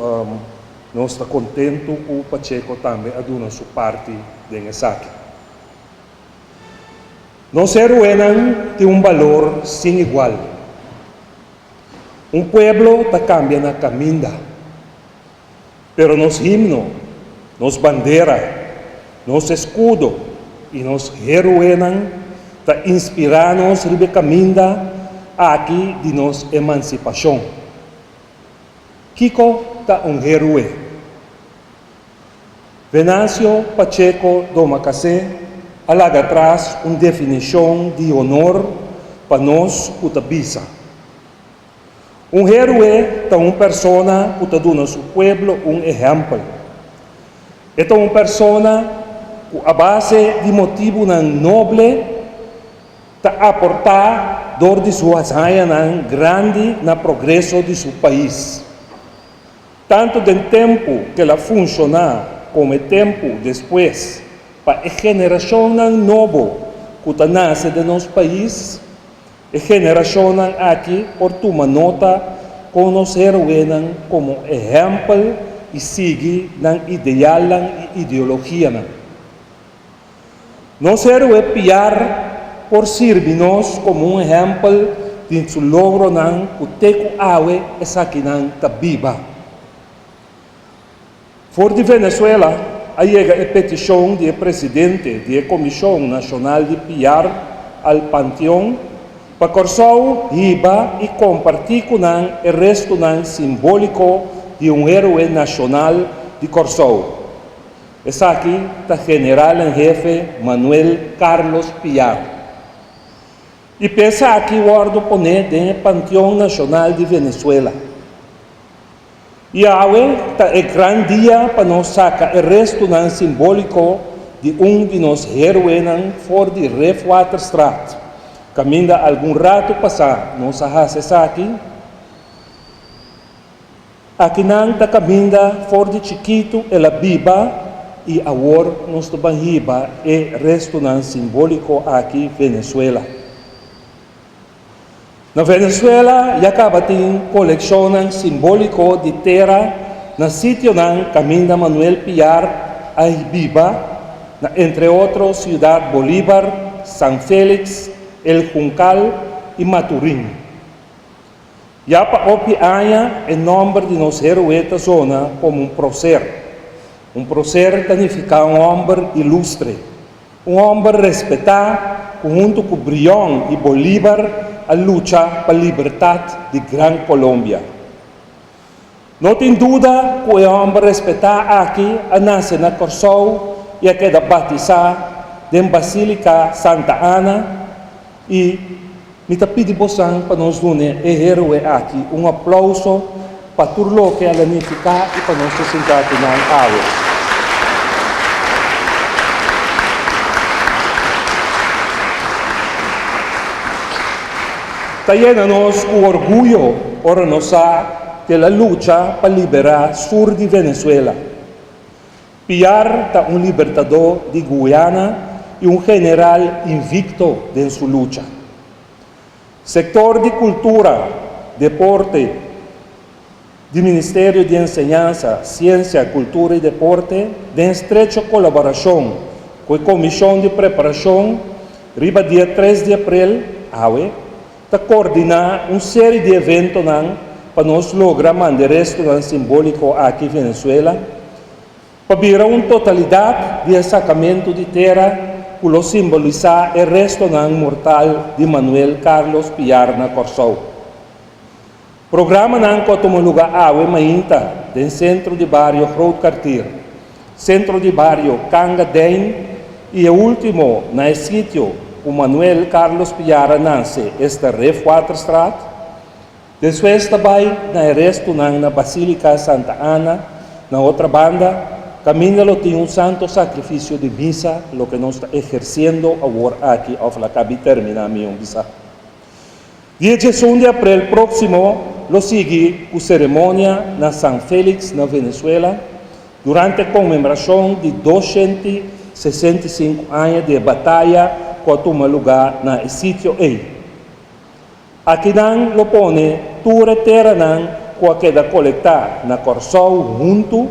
nós estamos contentes que o Pacheco também aduna sua parte de aqui. Nosso heroína tem valor sem igual. Pueblo está cambiando a caminda, pero nos himno, nos bandera, nos escudo e nos heroína está inspirando-nos a caminhar aqui de nossa emancipação. Kiko está herói. Venâncio Pacheco Domocasé alaga atrás uma definição de honor para nós que está bisa. Herói está uma pessoa que está dando ao seu povo exemplo. É uma pessoa que a base de motivo nobre está aportar dor de sua hazaña grande no progresso de seu país. Tanto do tempo que ela funcionar como tempo depois, para a geração nova que nasce de nosso país, e geração aqui por tomar nota conhecer o como exemplo e seguir na ideal e ideologia. Nós serve piar por servir-nos como exemplo de seu logro o teco awe essa aqui ta viva. For de Venezuela, aí chega a petição do presidente da Comissão Nacional de PR ao Panteão para correr riba e compartilhar com o resto simbólico de herói nacional de Corsou. Essa aqui está general em jefe Manuel Carlos Piar. E pensa aqui guardo poner no Panteão Nacional de Venezuela. E está é grande dia para nós sacar o resto simbólico de de nós heróis for de Refwaterstraat. Caminha algum rato passar, nós fazemos aqui. Aqui não está caminha for de Chiquito, ela viva, e agora nós estamos riba e resto simbólico aqui Venezuela. Na Venezuela, já acaba tem coleção simbólico de terra na sítio caminha Manuel Piar, a viva, entre outros, Ciudad Bolívar, San Félix, El Juncal e Maturín. Já para opiar em nome de nossa heroíta zona como um prócer significa homem ilustre, homem respeitado, junto com Brión e Bolívar, a luta para a liberdade de Gran Colômbia. Não tem dúvida que o homem respeitado aqui nasce na Corsou e queda batizado em Basílica Santa Ana. E me pedi para nós unir e herói aqui aplauso para tudo o que ela significa e para nós sentar aqui na água. Está nós com orgulho ora nós pela luta para liberar o sul de Venezuela. Piar está libertador de Guiana e general invicto em sua luta. Sector de cultura, deporte, do Ministério de Enseñanza, Ciência, Cultura e Deporte, em estrecha colaboração com a Comissão de Preparação, riba dia 3 de abril, está coordenar série de eventos para nós lograr mandar restaurante simbólico aqui em Venezuela, para virar uma totalidade de sacamento de terra, para simbolizar o restaurante mortal de Manuel Carlos Piar na Corsou. Programa que toma lugar mainta, do centro de bairro Groot Cartier, centro de bairro Cangadém e o último na sítio o Manuel Carlos Piar nasce esta Refwaterstraat. Depois também na resto na Basílica Santa Ana, na outra banda, caminho tem santo sacrifício de misa, lo que nós está exercendo agora aqui, ao acabar terminar a minha misa. Dia 1 de abril próximo, lo sigue a cerimônia na San Félix, na Venezuela, durante a comemoração de 265 anos de batalha que toma lugar na sítio E. Aqui não lo pone toda a terra que queda coletada na Corsou junto,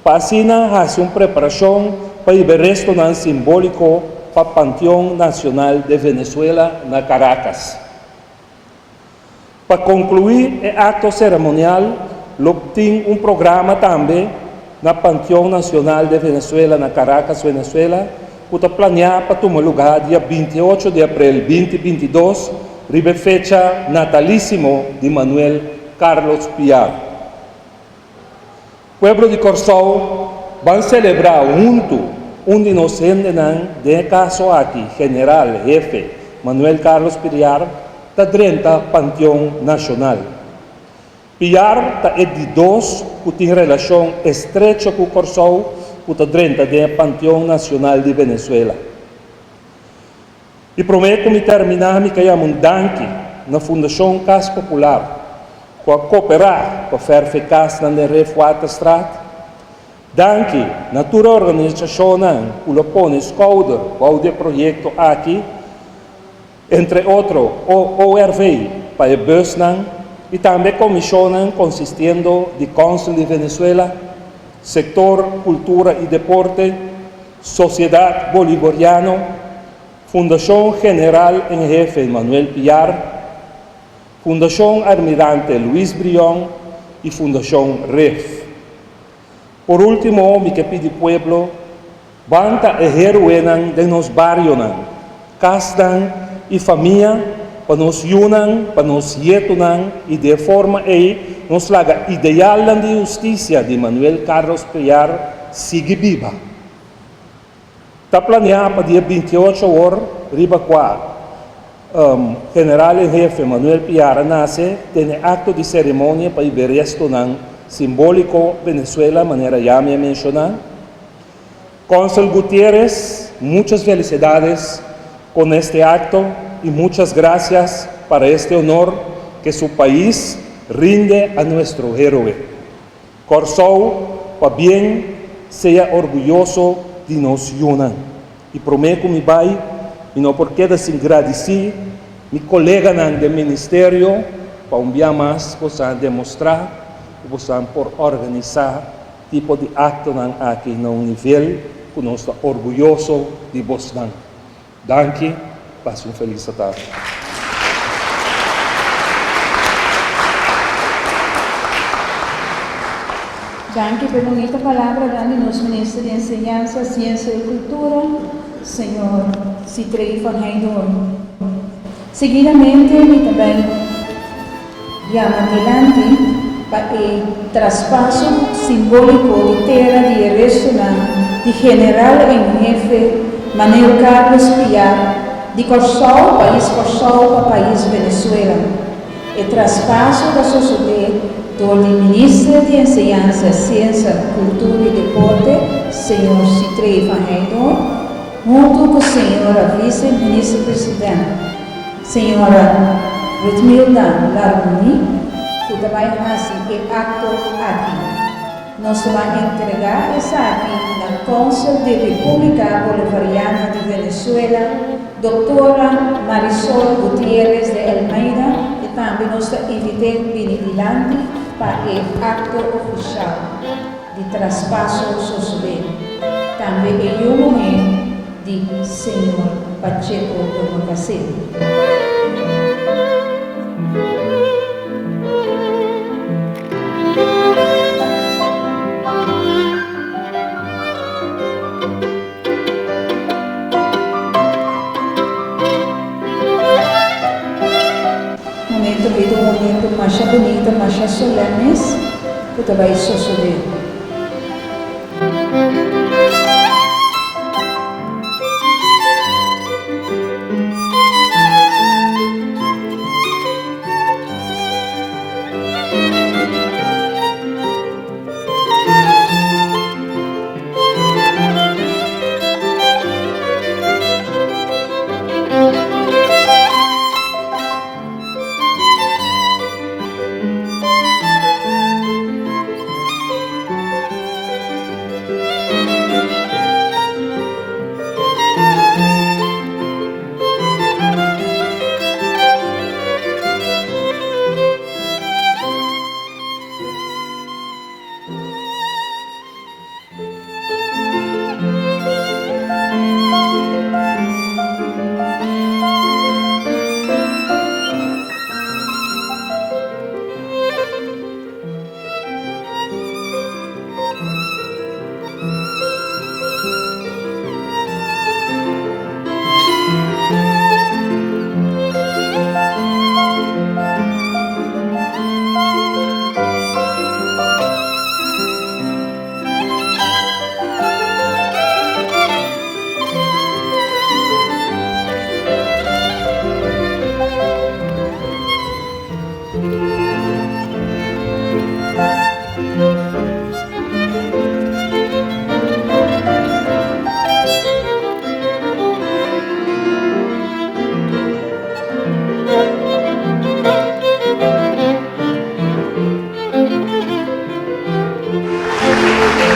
para assim fazer uma preparação para o resto simbólico para o Panteão Nacional de Venezuela na Caracas. Para concluir o ato cerimonial, tem programa também na Panteão Nacional de Venezuela na Caracas, Venezuela, que está planeado para tomar lugar dia 28 de abril 2022, ribe fecha natalíssimo de Manuel Carlos Piar. O pueblo de Corsou vai celebrar junto de nós de caso aqui, general, jefe Manuel Carlos Piar, está dentro do Panteão Nacional. Piar é de dois que tem relação estreita com Corsou, que está dentro do Panteão Nacional de Venezuela. E prometo me terminar me que um danke na Fundação Casa Popular, para cooperar para fazer casa na Refwaterstraat. Danke na toda a organização que põe escudo para o projeto aqui, entre otros, ORV para el Bösnan, y también comisionan consistiendo de Cónsul de Venezuela, Sector Cultura y Deporte, Sociedad Bolivariano, Fundación General en Jefe Manuel Piar, Fundación Almirante Luis Brión y Fundación REF. Por último, mi querido pueblo, banta ejeruenan de nos barrios, castan y familia, para nos yunan, para nos yetunan, y de forma ahí nos laga ideal de justicia de Manuel Carlos Piar sigue viva. Está planeado para día 28 horas, riba General en Jefe Manuel Piar nace, tiene acto de ceremonia para ver esto simbólico Venezuela, manera ya me mencioné. Cónsul Gutiérrez, muchas felicidades con este acto y muchas gracias para este honor que su país rinde a nuestro héroe. Corsou, para bien, sea orgulloso de nos unan. Y prometo mi bai, y no porque desagradecer, mi colega del ministerio, para un día más, possam demonstrar, possam por organizar tipo de acto aqui no nível que nós estamos orgulhosos de vocês. Danke, passe feliz tarde. Danke por bonita palavra, dando-nos ministro de Enseñanza, Ciência e Cultura, Senhor Citrei van Heidorn. Seguidamente, e também llama adelante para o traspasso simbólico de terra de restaurante de General em Jefe Manuel Carlos Piar, de Corsou, país Corsou, para o país Venezuela. O traspasso da sociedade do Ministro de Enseñanza, Ciência, Cultura e Deporte, Senhor Citrei van Heidorn, junto com a senhora vice-ministra-presidente, senhora Rutmilda Larmoni, que também faz o acto aqui. Nós vamos entregar essa aqui na Cónsul de República Bolivariana de Venezuela, doutora Marisol Gutiérrez de Almeida, e também nós invitamos vigilante para o acto oficial de traspasso social. Também em um momento de senhor Pacheco de Macacete. Momento mais bonito, mais solene, que vai suceder.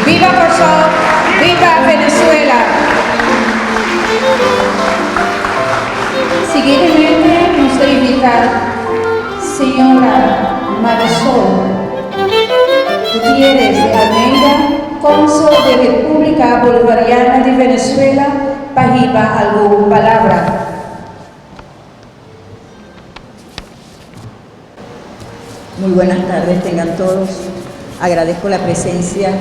¡Viva Corsou! ¡Viva Venezuela! Seguidamente nos invitar señora Marisol Gutiérrez de Almeida, cónsul de República Bolivariana de Venezuela, Pajiba, alguna palabra. Muy buenas tardes tengan todos. Agradezco la presencia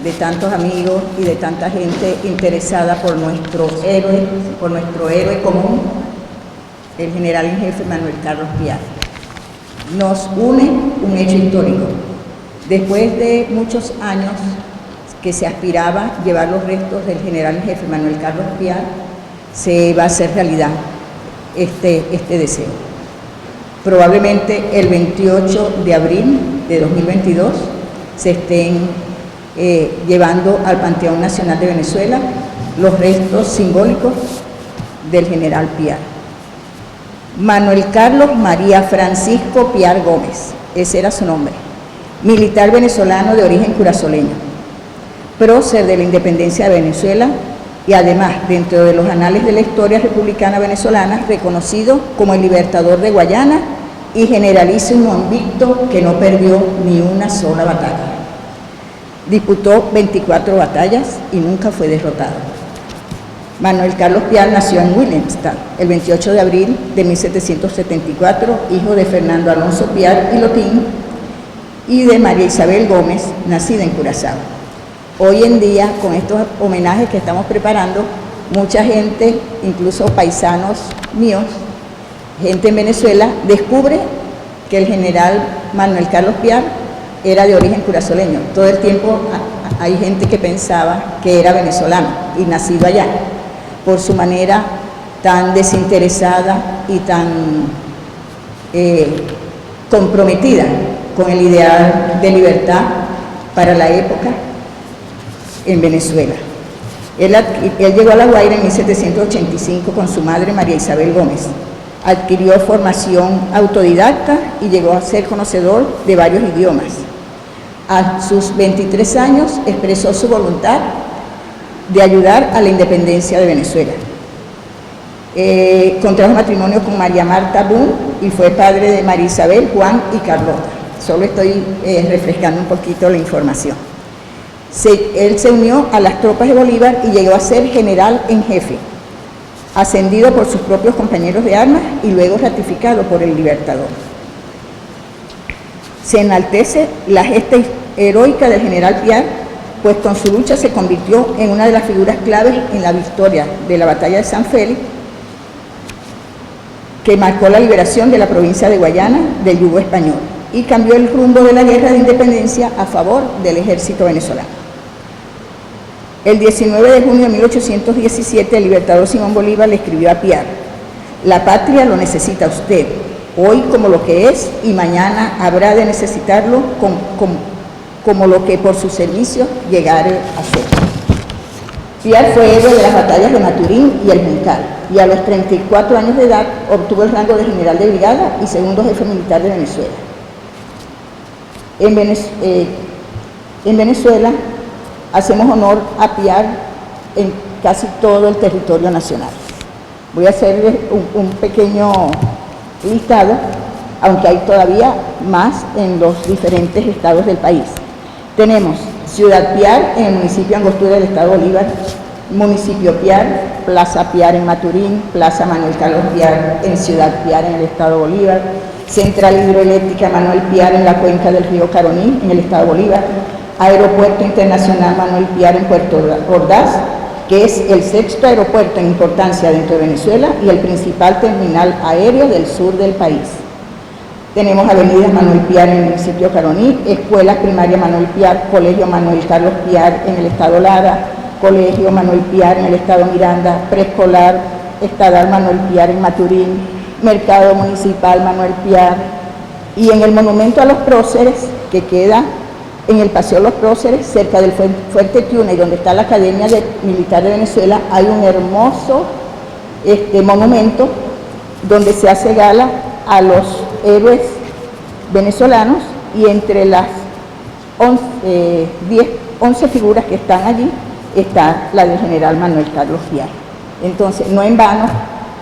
de tantos amigos y de tanta gente interesada por nuestro héroe común, el general en jefe Manuel Carlos Piar. Nos une un hecho histórico. Después de muchos años que se aspiraba a llevar los restos del general en jefe Manuel Carlos Piar, se va a hacer realidad este deseo. Probablemente el 28 de abril de 2022 se estén llevando al Panteón Nacional de Venezuela los restos simbólicos del general Piar. Manuel Carlos María Francisco Piar Gómez, ese era su nombre, militar venezolano de origen curazoleño, prócer de la independencia de Venezuela y además, dentro de los anales de la historia republicana venezolana, reconocido como el libertador de Guayana y generalísimo invicto que no perdió ni una sola batalla. Disputó 24 batallas y nunca fue derrotado. Manuel Carlos Piar nació en Willemstad el 28 de abril de 1774, hijo de Fernando Alonso Piar y Lotín y de María Isabel Gómez, nacida en Curazao. Hoy en día, con estos homenajes que estamos preparando, mucha gente, incluso paisanos míos, gente en Venezuela, descubre que el general Manuel Carlos Piar era de origen curazoleño. Todo el tiempo hay gente que pensaba que era venezolano y nacido allá, por su manera tan desinteresada y tan comprometida con el ideal de libertad para la época en Venezuela. Él llegó a La Guaira en 1785 con su madre María Isabel Gómez. Adquirió formación autodidacta y llegó a ser conocedor de varios idiomas. A sus 23 años expresó su voluntad de ayudar a la independencia de Venezuela. Contrajo matrimonio con María Marta Boone y fue padre de María Isabel, Juan y Carlota. Solo estoy refrescando un poquito la información. Él se unió a las tropas de Bolívar y llegó a ser general en jefe, ascendido por sus propios compañeros de armas y luego ratificado por el Libertador. Se enaltece la gesta heroica del general Piar, pues con su lucha se convirtió en una de las figuras claves en la victoria de la batalla de San Félix, que marcó la liberación de la provincia de Guayana del yugo español y cambió el rumbo de la guerra de independencia a favor del ejército venezolano. El 19 de junio de 1817, el libertador Simón Bolívar le escribió a Piar: la patria lo necesita a usted, hoy como lo que es y mañana habrá de necesitarlo como lo que por su servicio llegare a ser. Piar fue héroe de las batallas de Maturín y el Juncal y a los 34 años de edad obtuvo el rango de general de brigada y segundo jefe militar de Venezuela. En Venezuela hacemos honor a Piar en casi todo el territorio nacional. Voy a hacerles un pequeño listado, aunque hay todavía más en los diferentes estados del país. Tenemos Ciudad Piar en el municipio de Angostura del estado Bolívar, municipio Piar, Plaza Piar en Maturín, Plaza Manuel Carlos Piar en Ciudad Piar en el estado Bolívar, Central Hidroeléctrica Manuel Piar en la cuenca del río Caroní en el estado Bolívar, Aeropuerto Internacional Manuel Piar en Puerto Ordaz, que es el sexto aeropuerto en importancia dentro de Venezuela y el principal terminal aéreo del sur del país. Tenemos avenidas Manuel Piar en el municipio Caroní, escuelas primarias Manuel Piar, Colegio Manuel Carlos Piar en el estado Lara, Colegio Manuel Piar en el estado Miranda, Preescolar Estadal Manuel Piar en Maturín, Mercado Municipal Manuel Piar, y en el Monumento a los Próceres, que queda en el Paseo Los Próceres, cerca del Fuerte Tiuna y donde está la Academia Militar de Venezuela, hay un hermoso monumento donde se hace gala a los héroes venezolanos, y entre las 11 figuras que están allí está la del general Manuel Carlos Piar. Entonces, no en vano,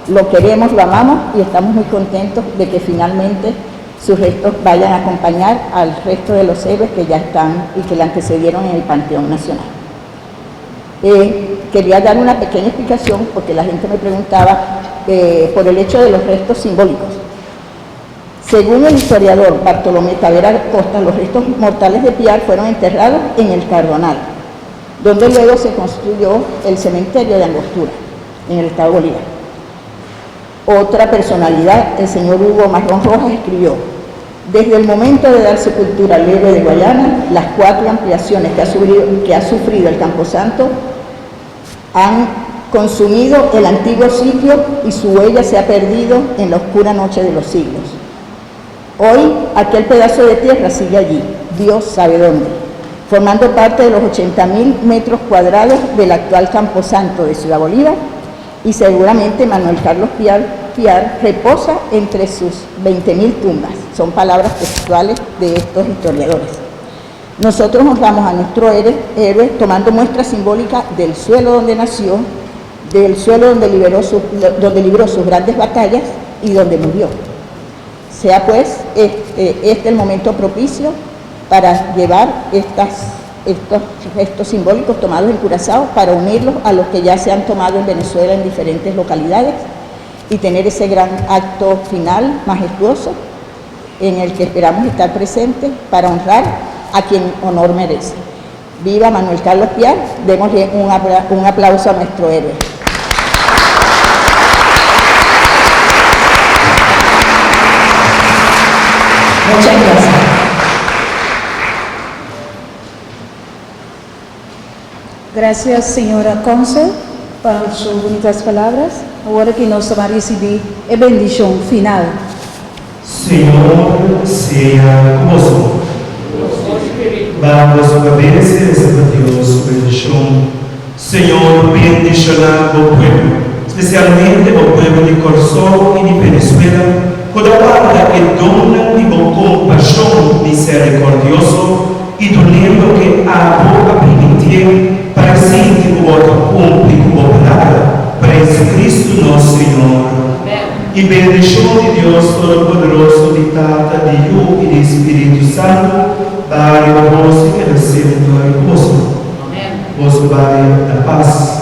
Lo queremos, lo amamos y estamos muy contentos de que finalmente sus restos vayan a acompañar al resto de los héroes que ya están y que le antecedieron en el Panteón Nacional. Quería dar una pequeña explicación porque la gente me preguntaba por el hecho de los restos simbólicos. Según el historiador Bartolomé Tavera Costa, los restos mortales de Piar fueron enterrados en el Cardonal, donde luego se construyó el cementerio de Angostura, en el estado de Bolívar. Otra personalidad, el señor Hugo Marrón Rojas, escribió: desde el momento de dar sepultura al héroe de Guayana, las 4 ampliaciones que ha sufrido el Camposanto han consumido el antiguo sitio y su huella se ha perdido en la oscura noche de los siglos. Hoy aquel pedazo de tierra sigue allí, Dios sabe dónde, formando parte de los 80.000 metros cuadrados del actual Camposanto de Ciudad Bolívar, y seguramente Manuel Carlos Piar reposa entre sus 20.000 tumbas. Son palabras textuales de estos historiadores. Nosotros honramos a nuestro héroe tomando muestra simbólica del suelo donde nació, del suelo donde libró sus grandes batallas y donde murió. Sea pues este el momento propicio para llevar estos gestos simbólicos tomados en Curazao para unirlos a los que ya se han tomado en Venezuela en diferentes localidades y tener ese gran acto final majestuoso en el que esperamos estar presentes para honrar a quien honor merece. Viva Manuel Carlos Piar, démosle un aplauso a nuestro héroe. Muchas gracias. Gracias, señora Consul, por sus bonitas palabras. Ahora que nós vamos receber a bendição final. Senhor, seja convosco. Vamos obedecer a Deus su bendición. Señor, bendicionar o pueblo, especialmente o pueblo de Corsol y de Venezuela, con la guarda que dona y con compasión misericordioso y doliendo que a boca permitir para que o outro cumpre como palavra para Jesucristo nosso Senhor. E bendição de Deus Todo-Poderoso, de Tata, de Hijo e de Espírito Santo, para vos e que receba convosco. Vos vale da paz.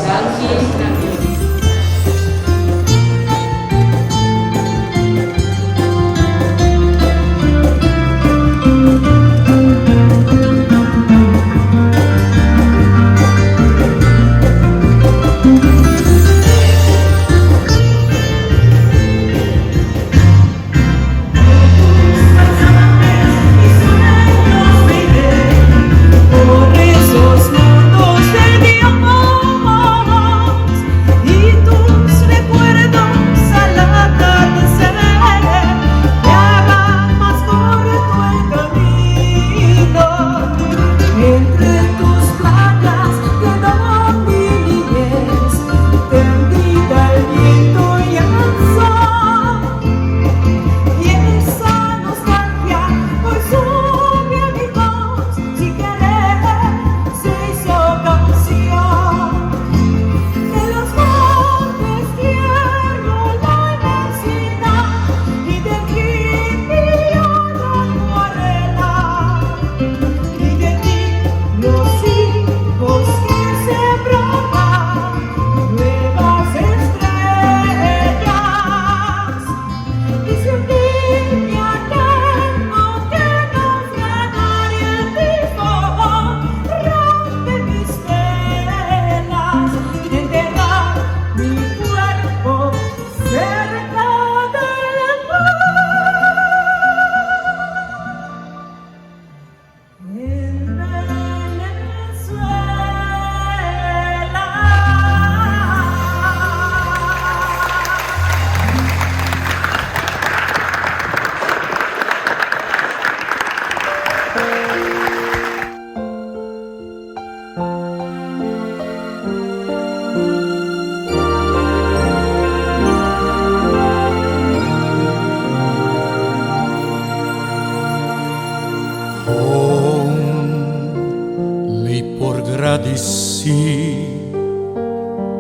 gradisi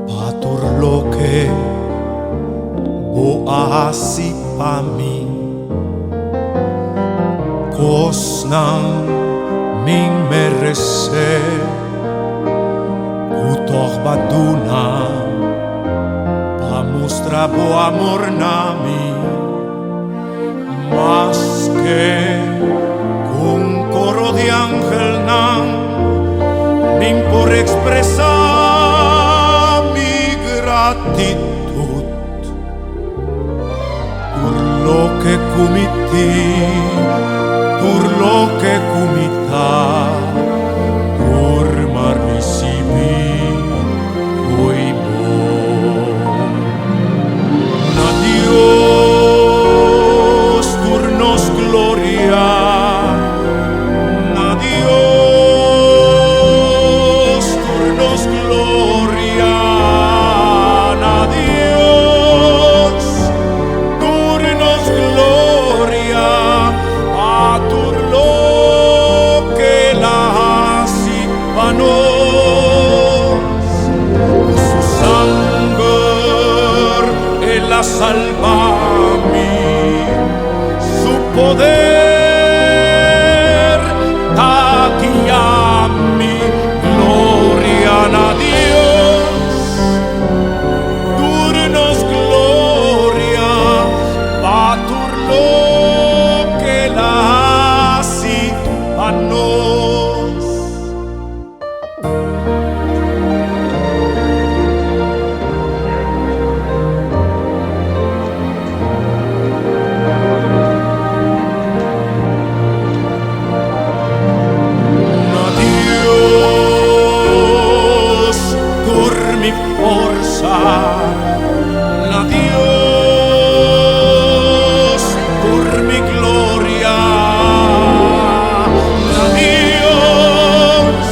patur loke o asi pami kos nang ming merese utoh baduna pa mostrar bo amor nami mas que un coro de ángel nang ming por expresar mi gratitud por lo que cometí, por lo que cometá, por mar recibí hoy bon. Na Dios turnos gloria, na Dios turnos gloria, na Dios turnos gloria, a tur lo que la hasi panos, su sangre él la salvami, su poder taquiami, gloria a Dios, turnos gloria, patur lo que la hasi panos. Na Dios tur mi forza, na Dios tur mi gloria, na Dios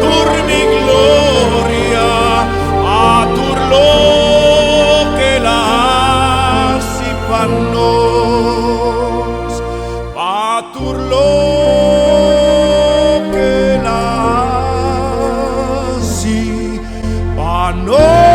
tur mi gloria, a tur lo que la hasi panos, a tur lo que la hasi panos.